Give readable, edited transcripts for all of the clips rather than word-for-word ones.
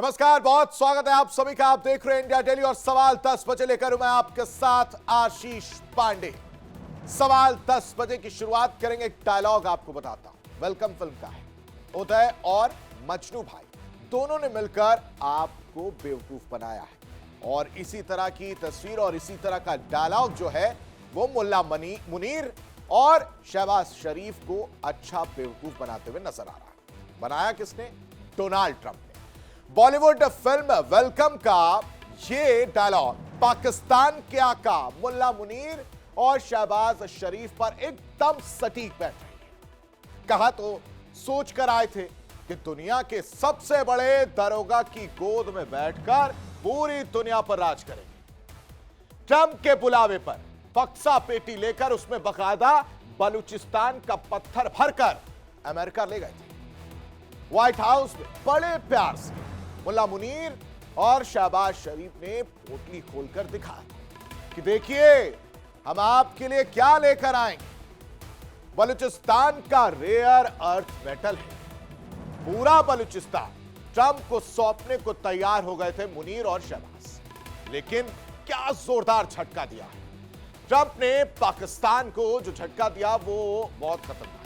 नमस्कार, बहुत स्वागत है आप सभी का। आप देख रहे हैं इंडिया डेली और सवाल 10 बजे लेकर मैं आपके साथ आशीष पांडे। सवाल 10 बजे की शुरुआत करेंगे, एक डायलॉग आपको बताता हूं। वेलकम फिल्म का है। उदय और मजनू भाई दोनों ने मिलकर आपको बेवकूफ बनाया है और इसी तरह की तस्वीर और इसी तरह का डायलॉग जो है वो मुल्ला मुनीर और शहबाज शरीफ को अच्छा बेवकूफ बनाते हुए नजर आ रहा है। बनाया किसने? डोनाल्ड ट्रंप ने। बॉलीवुड फिल्म वेलकम का ये डायलॉग पाकिस्तान के आका मुल्ला मुनीर और शहबाज शरीफ पर एकदम सटीक बैठ रही है। कहा तो सोच कर आए थे कि दुनिया के सबसे बड़े दरोगा की गोद में बैठकर पूरी दुनिया पर राज करेंगे। ट्रंप के बुलावे पर बक्सा पेटी लेकर उसमें बकायदा बलूचिस्तान का पत्थर भरकर अमेरिका ले गए थे। व्हाइट हाउस में बड़े प्यार से मुल्ला मुनीर और शहबाज शरीफ ने पोटली खोलकर दिखाया कि देखिए हम आपके लिए क्या लेकर आएंगे। बलूचिस्तान का रेयर अर्थ मेटल है। पूरा बलूचिस्तान ट्रंप को सौंपने को तैयार हो गए थे मुनीर और शहबाज, लेकिन क्या जोरदार झटका दिया है ट्रंप ने पाकिस्तान को। जो झटका दिया वो बहुत खतरनाक।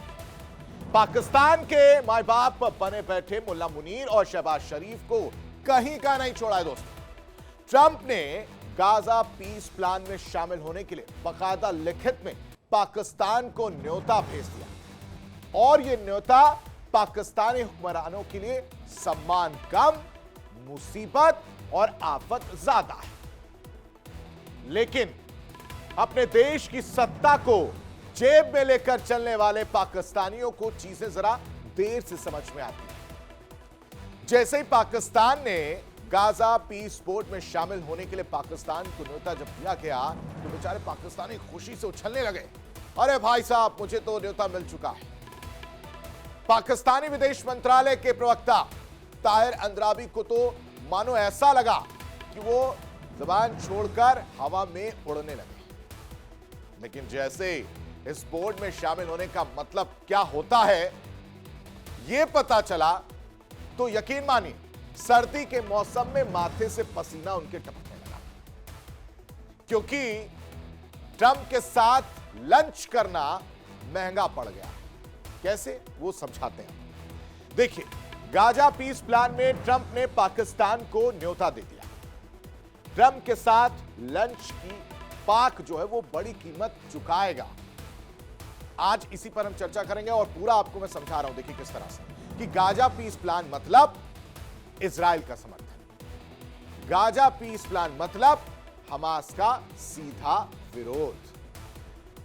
पाकिस्तान के माए बाप बने बैठे मुल्ला मुनीर और शहबाज शरीफ को कहीं का नहीं छोड़ा है दोस्तों। ट्रंप ने गाजा पीस प्लान में शामिल होने के लिए बाकायदा लिखित में पाकिस्तान को न्योता भेज दिया और यह न्योता पाकिस्तानी हुक्मरानों के लिए सम्मान कम, मुसीबत और आफत ज्यादा है। लेकिन अपने देश की सत्ता को जेब में लेकर चलने वाले पाकिस्तानियों को चीजें जरा देर से समझ में आती हैं। जैसे ही पाकिस्तान ने गाजा पीस बोर्ड में शामिल होने के लिए पाकिस्तान को न्योता जब दिया गया तो बेचारे पाकिस्तानी खुशी से उछलने लगे। अरे भाई साहब, मुझे तो न्योता मिल चुका है। पाकिस्तानी विदेश मंत्रालय के प्रवक्ता ताहिर अंद्राबी को तो मानो ऐसा लगा कि वो जुबान छोड़कर हवा में उड़ने लगे। लेकिन जैसे इस बोर्ड में शामिल होने का मतलब क्या होता है यह पता चला तो यकीन मानिए सर्दी के मौसम में माथे से पसीना उनके टपकने लगा। क्योंकि ट्रंप के साथ लंच करना महंगा पड़ गया। कैसे, वो समझाते हैं। देखिए, गाजा पीस प्लान में ट्रंप ने पाकिस्तान को न्योता दे दिया। ट्रंप के साथ लंच की पाक जो है वो बड़ी कीमत चुकाएगा। आज इसी पर हम चर्चा करेंगे और पूरा आपको मैं समझा रहा हूं। देखिए किस तरह से कि गाजा पीस प्लान मतलब इजराइल का समर्थन, गाजा पीस प्लान मतलब हमास का सीधा विरोध।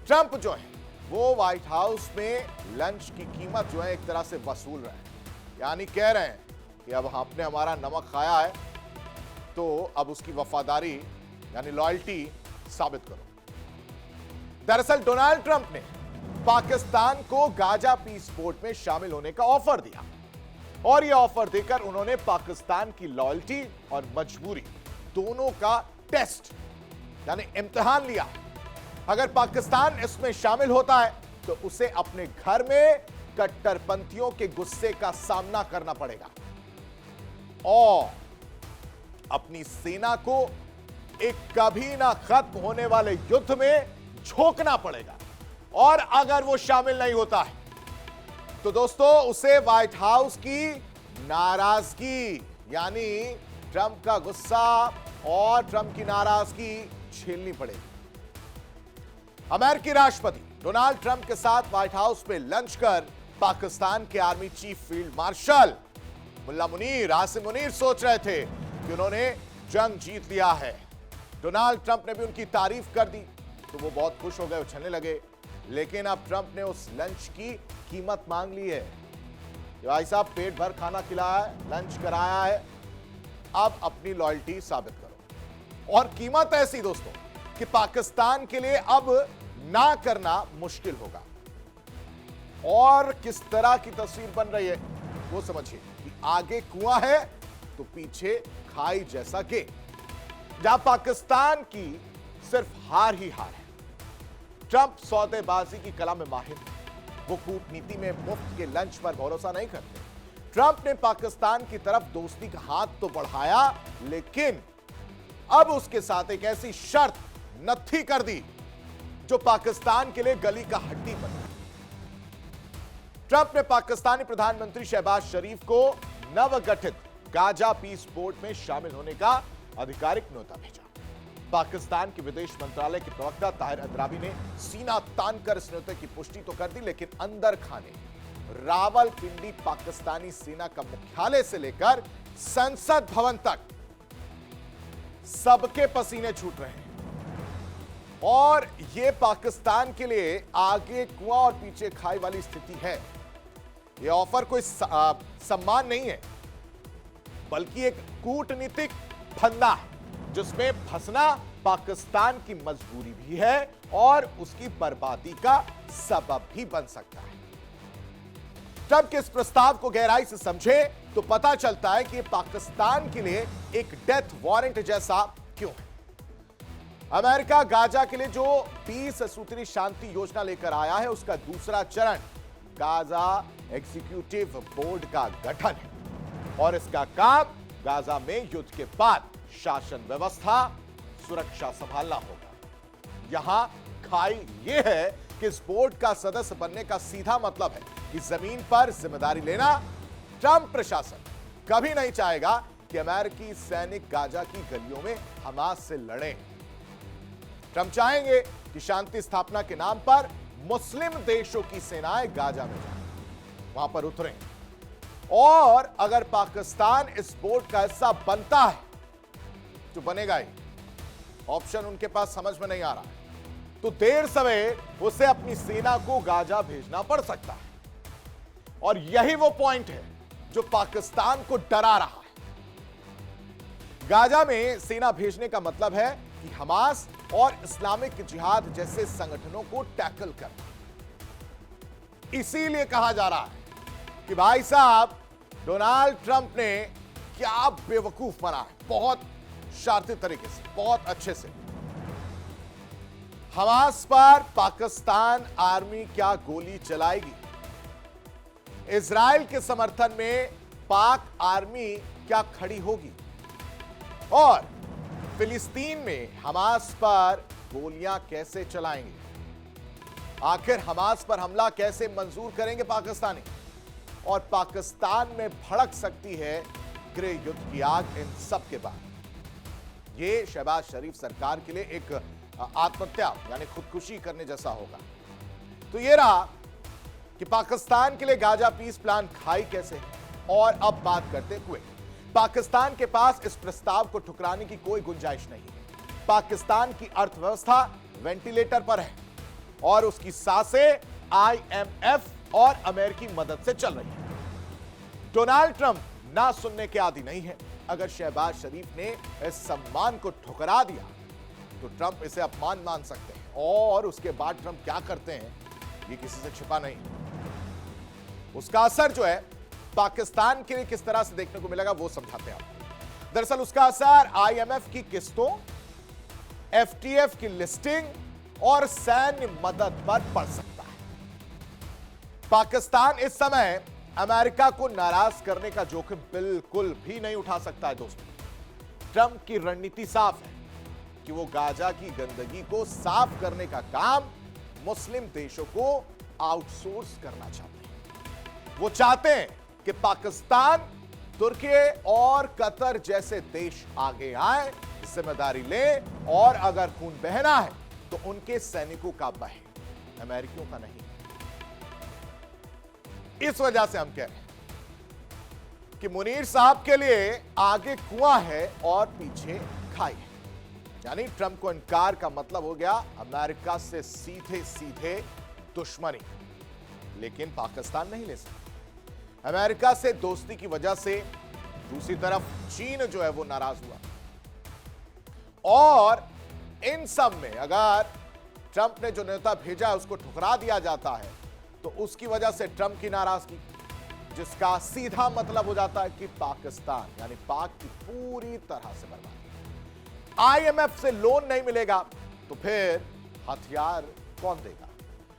ट्रंप जो है वो व्हाइट हाउस में लंच की कीमत जो है एक तरह से वसूल रहे हैं। यानी कह रहे हैं कि अब आपने हमारा नमक खाया है तो अब उसकी वफादारी यानी लॉयल्टी साबित करो। दरअसल डोनाल्ड ट्रंप ने पाकिस्तान को गाजा पीस बोर्ड में शामिल होने का ऑफर दिया और यह ऑफर देकर उन्होंने पाकिस्तान की लॉयल्टी और मजबूरी दोनों का टेस्ट यानी इम्तिहान लिया। अगर पाकिस्तान इसमें शामिल होता है तो उसे अपने घर में कट्टरपंथियों के गुस्से का सामना करना पड़ेगा और अपनी सेना को एक कभी ना खत्म होने वाले युद्ध में झोंकना पड़ेगा। और अगर वो शामिल नहीं होता है तो दोस्तों उसे व्हाइट हाउस की नाराजगी यानी ट्रंप का गुस्सा और ट्रंप की नाराजगी झेलनी पड़ेगी। अमेरिकी राष्ट्रपति डोनाल्ड ट्रंप के साथ व्हाइट हाउस में लंच कर पाकिस्तान के आर्मी चीफ फील्ड मार्शल मुल्ला मुनीर आसिम मुनीर सोच रहे थे कि उन्होंने जंग जीत लिया है। डोनाल्ड ट्रंप ने भी उनकी तारीफ कर दी तो वो बहुत खुश हो गए, उछलने लगे। लेकिन अब ट्रंप ने उस लंच की कीमत मांग ली है। भाई साहब, पेट भर खाना खिलाया है, लंच कराया है, अब अपनी लॉयल्टी साबित करो। और कीमत ऐसी दोस्तों कि पाकिस्तान के लिए अब ना करना मुश्किल होगा। और किस तरह की तस्वीर बन रही है वो समझिए कि आगे कुआं है तो पीछे खाई जैसा के। जहां पाकिस्तान की सिर्फ हार ही हार है। ट्रंप सौदेबाजी की कला में माहिर, वो कूटनीति में मुफ्त के लंच पर भरोसा नहीं करते। ट्रंप ने पाकिस्तान की तरफ दोस्ती का हाथ तो बढ़ाया, लेकिन अब उसके साथ एक ऐसी शर्त नत्थी कर दी जो पाकिस्तान के लिए गली का हड्डी बन गई। ट्रंप ने पाकिस्तानी प्रधानमंत्री शहबाज शरीफ को नवगठित गाजा पीस बोर्ड में शामिल होने का आधिकारिक न्योता भेजा। पाकिस्तान के विदेश मंत्रालय के प्रवक्ता ताहिर अंद्राबी ने सीना तानकर इस न्योते की पुष्टि तो कर दी, लेकिन अंदर खाने रावलपिंडी पाकिस्तानी सेना का मुख्यालय से लेकर संसद भवन तक सबके पसीने छूट रहे हैं और यह पाकिस्तान के लिए आगे कुआं और पीछे खाई वाली स्थिति है। यह ऑफर कोई सम्मान नहीं है, बल्कि एक कूटनीतिक फंदा है जिसमें फंसना पाकिस्तान की मजबूरी भी है और उसकी बर्बादी का सबब भी बन सकता है। ट्रंप के इस प्रस्ताव को गहराई से समझे तो पता चलता है कि यह पाकिस्तान के लिए एक डेथ वारंट जैसा क्यों है। अमेरिका गाजा के लिए जो 20 सूत्री शांति योजना लेकर आया है, उसका दूसरा चरण गाजा एग्जीक्यूटिव बोर्ड का गठन है और इसका काम गाजा में युद्ध के बाद शासन व्यवस्था सुरक्षा संभालना होगा। यहां खाई यह है कि इस बोर्ड का सदस्य बनने का सीधा मतलब है कि जमीन पर जिम्मेदारी लेना। ट्रंप प्रशासन कभी नहीं चाहेगा कि अमेरिकी सैनिक गाजा की गलियों में हमास से लड़ें। ट्रंप चाहेंगे कि शांति स्थापना के नाम पर मुस्लिम देशों की सेनाएं गाजा में जाएं, वहां पर उतरें और अगर पाकिस्तान इस बोर्ड का हिस्सा बनता है तो बनेगा ही, ऑप्शन उनके पास समझ में नहीं आ रहा है, तो देर सवेर उसे अपनी सेना को गाजा भेजना पड़ सकता है। और यही वो पॉइंट है जो पाकिस्तान को डरा रहा है। गाजा में सेना भेजने का मतलब है कि हमास और इस्लामिक जिहाद जैसे संगठनों को टैकल करना। इसीलिए कहा जा रहा है कि भाई साहब डोनाल्ड ट्रंप ने क्या बेवकूफ बना है, बहुत शातिर तरीके से, बहुत अच्छे से। हमास पर पाकिस्तान आर्मी क्या गोली चलाएगी? इजराइल के समर्थन में पाक आर्मी क्या खड़ी होगी? और फिलिस्तीन में हमास पर गोलियां कैसे चलाएंगे? आखिर हमास पर हमला कैसे मंजूर करेंगे पाकिस्तानी? और पाकिस्तान में भड़क सकती है गृह युद्ध की आग इन सब के बाद। यह शहबाज शरीफ सरकार के लिए एक आत्महत्या यानी खुदकुशी करने जैसा होगा। तो यह रहा कि पाकिस्तान के लिए गाजा पीस प्लान खाई कैसे है। और अब बात करते हुए पाकिस्तान के पास इस प्रस्ताव को ठुकराने की कोई गुंजाइश नहीं है। पाकिस्तान की अर्थव्यवस्था वेंटिलेटर पर है और उसकी सांसें IMF और अमेरिकी मदद से चल रही है। डोनाल्ड ट्रंप ना सुनने के आदी नहीं है। अगर शहबाज शरीफ ने इस सम्मान को ठुकरा दिया तो ट्रंप इसे अपमान मान सकते हैं और उसके बाद ट्रंप क्या करते हैं ये किसी से छिपा नहीं। उसका असर जो है पाकिस्तान के लिए किस तरह से देखने को मिलेगा वो समझाते हैं आपको। दरअसल उसका असर IMF की किस्तों, FTF की लिस्टिंग और सैन्य मदद पर पड़ सकता है। पाकिस्तान इस समय अमेरिका को नाराज करने का जोखिम बिल्कुल भी नहीं उठा सकता है। दोस्तों, ट्रंप की रणनीति साफ है कि वो गाजा की गंदगी को साफ करने का काम मुस्लिम देशों को आउटसोर्स करना चाहते हैं। वो चाहते हैं कि पाकिस्तान, तुर्की और कतर जैसे देश आगे आए, जिम्मेदारी लें और अगर खून बहना है तो उनके सैनिकों का बहे, अमेरिकियों का नहीं। इस वजह से हम कह रहे हैं कि मुनीर साहब के लिए आगे कुआं है और पीछे खाई है। यानी ट्रंप को इनकार का मतलब हो गया अमेरिका से सीधे सीधे दुश्मनी, लेकिन पाकिस्तान नहीं ले सकता। अमेरिका से दोस्ती की वजह से दूसरी तरफ चीन जो है वो नाराज हुआ और इन सब में अगर ट्रंप ने जो न्योता भेजा है उसको ठुकरा दिया जाता है तो उसकी वजह से ट्रंप की नाराजगी, जिसका सीधा मतलब हो जाता है कि पाकिस्तान यानी पाक की पूरी तरह से बर्बाद। IMF से लोन नहीं मिलेगा तो फिर हथियार कौन देगा?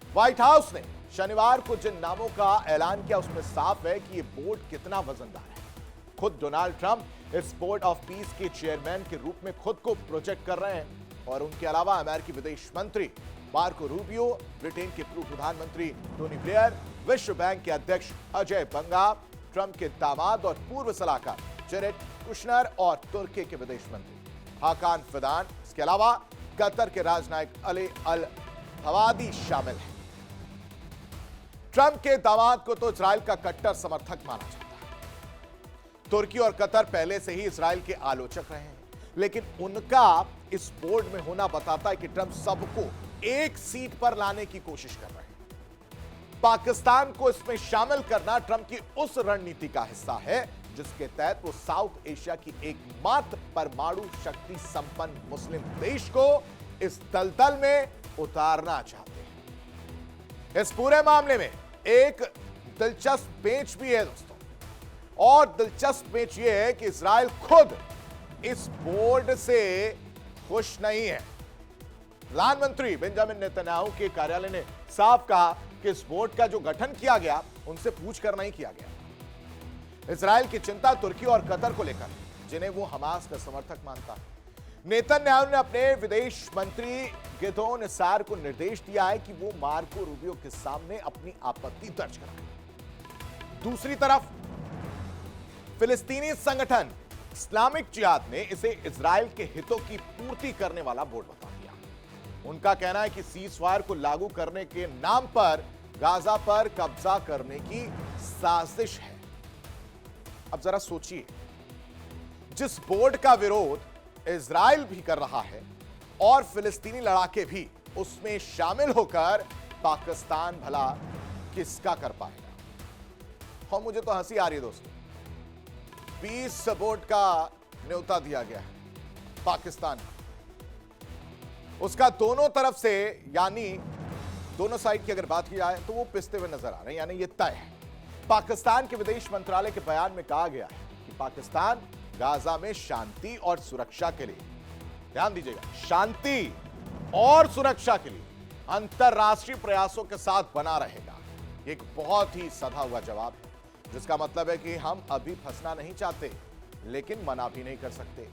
व्हाइट हाउस ने शनिवार को जिन नामों का ऐलान किया उसमें साफ है कि यह बोर्ड कितना वजनदार है। खुद डोनाल्ड ट्रंप इस बोर्ड ऑफ पीस के चेयरमैन के रूप में खुद को प्रोजेक्ट कर रहे हैं और उनके अलावा अमेरिकी विदेश मंत्री मार्को रूबियो, ब्रिटेन के पूर्व प्रधानमंत्री टोनी ब्लेयर, विश्व बैंक के अध्यक्ष अजय बंगा, ट्रंप के दामाद और पूर्व सलाहकार जेरेड कुशनर और तुर्की के विदेश मंत्री हाकान फिदान, इसके अलावा कतर के राजनायक अली अल हवादी शामिल हैं। ट्रंप के दामाद को तो इजराइल का कट्टर समर्थक माना जाता है। तुर्की और कतर पहले से ही इजराइल के आलोचक रहे हैं, लेकिन उनका इस बोर्ड में होना बताता है कि ट्रंप सबको एक सीट पर लाने की कोशिश कर रहे हैं। पाकिस्तान को इसमें शामिल करना ट्रंप की उस रणनीति का हिस्सा है जिसके तहत वो साउथ एशिया की एकमात्र परमाणु शक्ति संपन्न मुस्लिम देश को इस दलदल में उतारना चाहते हैं। इस पूरे मामले में एक दिलचस्प पेच भी है दोस्तों, और दिलचस्प पेच यह है कि इजराइल खुद इस बोर्ड से खुश नहीं है। प्रधानमंत्री बेंजामिन नेतन्याहू के कार्यालय ने साफ कहा कि इस बोर्ड का जो गठन किया गया उनसे पूछकर नहीं किया गया। इजराइल की चिंता तुर्की और कतर को लेकर, जिन्हें वो हमास का समर्थक मानता है। नेतन्याहू ने अपने विदेश मंत्री गिदोन सार को निर्देश दिया है कि वो मार्को रूबियो के सामने अपनी आपत्ति दर्ज कराएं। दूसरी तरफ फिलिस्तीनी संगठन इस्लामिक जिहाद ने इसे इजराइल के हितों की पूर्ति करने वाला बोर्ड बता दिया। उनका कहना है कि सीजफायर को लागू करने के नाम पर गाजा पर कब्जा करने की साजिश है। अब जरा सोचिए, जिस बोर्ड का विरोध इजराइल भी कर रहा है और फिलिस्तीनी लड़ाके भी उसमें शामिल होकर, पाकिस्तान भला किसका कर पाएगा। और मुझे तो हंसी आ रही है दोस्तों, पीस बोर्ड का न्योता दिया गया है पाकिस्तान को, उसका दोनों तरफ से, यानी दोनों साइड की अगर बात की जाए तो वो पिसते हुए नजर आ रहे हैं, यानी ये तय है। पाकिस्तान के विदेश मंत्रालय के बयान में कहा गया है कि पाकिस्तान गाजा में शांति और सुरक्षा के लिए, ध्यान दीजिएगा, शांति और सुरक्षा के लिए अंतरराष्ट्रीय प्रयासों के साथ बना रहेगा। एक बहुत ही सधा हुआ जवाब है, जिसका मतलब है कि हम अभी फंसना नहीं चाहते, लेकिन मना भी नहीं कर सकते।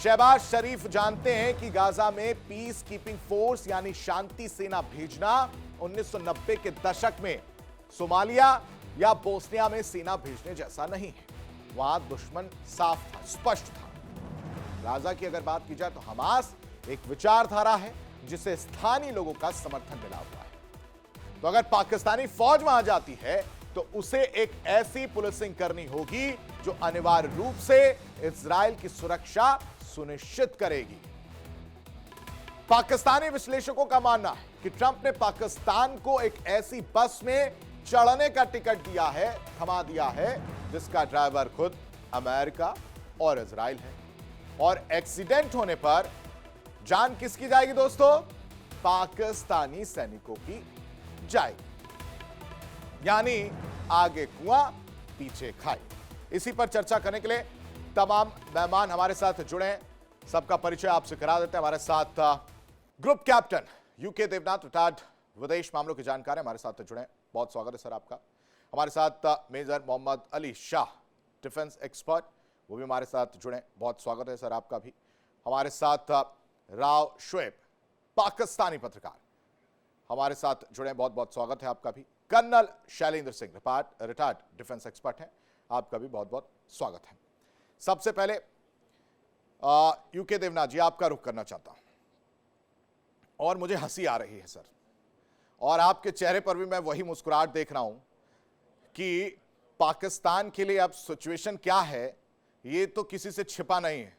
शहबाज शरीफ जानते हैं कि गाजा में पीस कीपिंग फोर्स यानी शांति सेना भेजना 1990 के दशक में सोमालिया या बोस्निया में सेना भेजने जैसा नहीं है। वहां दुश्मन साफ था, स्पष्ट था। गाजा की अगर बात की जाए तो हमास एक विचारधारा है जिसे स्थानीय लोगों का समर्थन मिला हुआ है। तो अगर पाकिस्तानी फौज वहां जाती है तो उसे एक ऐसी पुलिसिंग करनी होगी जो अनिवार्य रूप से इजराइल की सुरक्षा सुनिश्चित करेगी। पाकिस्तानी विश्लेषकों का मानना है कि ट्रंप ने पाकिस्तान को एक ऐसी बस में चढ़ने का टिकट दिया है, थमा दिया है, जिसका ड्राइवर खुद अमेरिका और इजराइल है। और एक्सीडेंट होने पर जान किसकी जाएगी दोस्तों? पाकिस्तानी सैनिकों की जाएगी। यानी आगे कुआं पीछे खाई। इसी पर चर्चा करने के लिए तमाम मेहमान हमारे साथ जुड़े हैं। सबका परिचय आपसे करा देते हैं। हमारे साथ group captain UK Devnath, retired विदेश मामलों के जानकार हमारे साथ जुड़े हैं। बहुत स्वागत है सर आपका। हमारे साथ major Mohammad Ali Shah, defence expert, वो भी हमारे साथ जुड़े। बहुत स्वागत है सर आपका भी। हमारे साथ राव शुएब, पाकिस्तानी पत्रकार, हमारे साथ जुड़े। बहुत बहुत स्वागत है आपका भी। Colonel Shailendra Singh, retired defence expert हैं, आपका भी बहुत बहुत स्वागत है। सबसे पहले यूके देवनाथ जी, आपका रुख करना चाहता हूं, और मुझे हंसी आ रही है सर, और आपके चेहरे पर भी मैं वही मुस्कुराहट देख रहा हूं कि पाकिस्तान के लिए अब सिचुएशन क्या है ये तो किसी से छिपा नहीं है।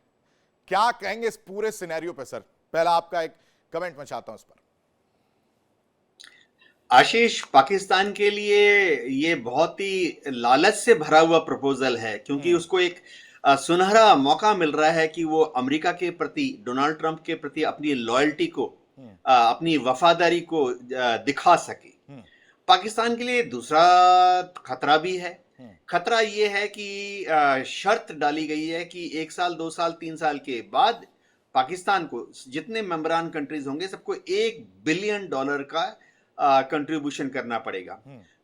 क्या कहेंगे इस पूरे सिनेरियो पे सर? पहला आपका एक कमेंट मैं चाहता हूं इस पर। आशीष, पाकिस्तान के लिए ये बहुत ही लालच से भरा हुआ प्रपोजल है, क्योंकि उसको एक सुनहरा मौका मिल रहा है कि वो अमेरिका के प्रति, डोनाल्ड ट्रंप के प्रति अपनी लॉयल्टी को, अपनी वफादारी को दिखा सके। पाकिस्तान के लिए दूसरा खतरा भी है। खतरा ये है कि शर्त डाली गई है कि 1 साल, 2 साल, 3 साल के बाद पाकिस्तान को, जितने मेंबरान कंट्रीज होंगे सबको $1 बिलियन का कंट्रीब्यूशन करना पड़ेगा।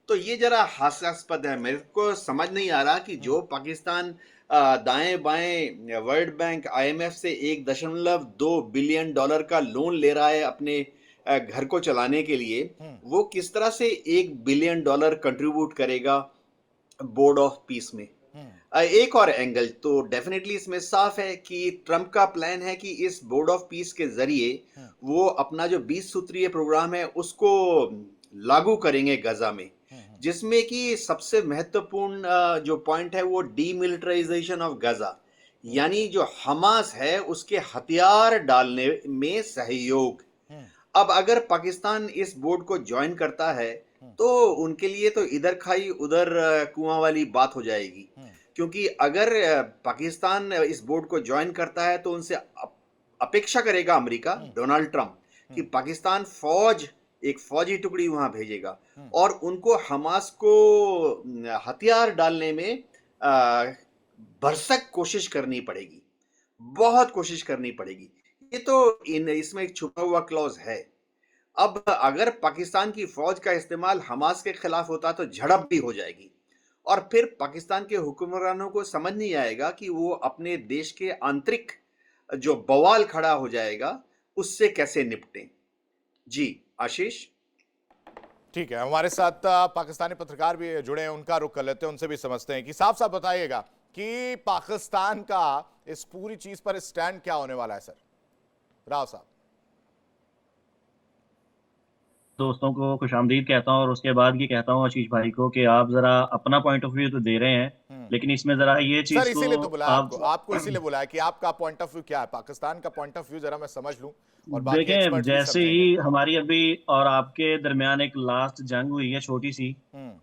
तो ये जरा हास्यास्पद है। मेरे को समझ नहीं आ रहा कि जो पाकिस्तान दाएं बाएं वर्ल्ड बैंक आईएमएफ से 1.2 बिलियन डॉलर का लोन ले रहा है अपने घर को चलाने के लिए, वो किस तरह से 1 बिलियन डॉलर कंट्रीब्यूट करेगा बोर्ड ऑफ पीस में। एक और एंगल तो डेफिनेटली इसमें साफ है कि ट्रंप का प्लान है कि इस बोर्ड ऑफ पीस के जरिए वो अपना जो 20 सूत्रीय प्रोग्राम है उसको लागू करेंगे गजा में, जिसमें कि सबसे महत्वपूर्ण जो पॉइंट है वो डीमिलिटराइजेशन ऑफ गजा, यानी जो हमास है उसके हथियार डालने में सहयोग। अब अगर पाकिस्तान इस बोर्ड को ज्वाइन करता है तो उनके लिए तो इधर खाई उधर कुआं वाली बात हो जाएगी, क्योंकि अगर पाकिस्तान इस बोर्ड को ज्वाइन करता है तो उनसे अपेक्षा करेगा अमेरिका, डोनाल्ड ट्रंप, कि पाकिस्तान एक फौजी टुकड़ी वहां भेजेगा और उनको हमास को हथियार डालने में भरसक कोशिश करनी पड़ेगी, बहुत कोशिश करनी पड़ेगी। ये तो इसमें एक छुपा हुआ क्लॉज है। अब अगर पाकिस्तान की फौज का इस्तेमाल हमास के खिलाफ होता तो झड़प भी हो जाएगी और फिर पाकिस्तान के हुक्मरानों को समझ नहीं आएगा कि वो अपने देश के आंतरिक जो बवाल खड़ा हो जाएगा उससे कैसे निपटें। जी आशीष। ठीक है, हमारे साथ पाकिस्तानी पत्रकार भी जुड़े हैं, उनका रुख कर लेते हैं, उनसे भी समझते हैं कि साफ साफ बताइएगा कि पाकिस्तान का इस पूरी चीज पर स्टैंड क्या होने वाला है। सर राव साहब। दोस्तों को खुशामदीद कहता हूं और उसके बाद ये कहता हूं आशीष भाई को कि आप जरा अपना पॉइंट ऑफ व्यू तो दे रहे हैं, लेकिन इसमें जरा ये चीज सर इसीलिए तो बुलाया आपको आप इसीलिए बुलाया कि आपका पॉइंट ऑफ व्यू क्या है, पाकिस्तान का पॉइंट ऑफ व्यू जरा मैं समझ लूं और बाकी देखें, एक्सपर्ट भी जैसे समझेंगे। ही हमारी अभी और आपके दरमियान एक लास्ट जंग हुई है छोटी सी,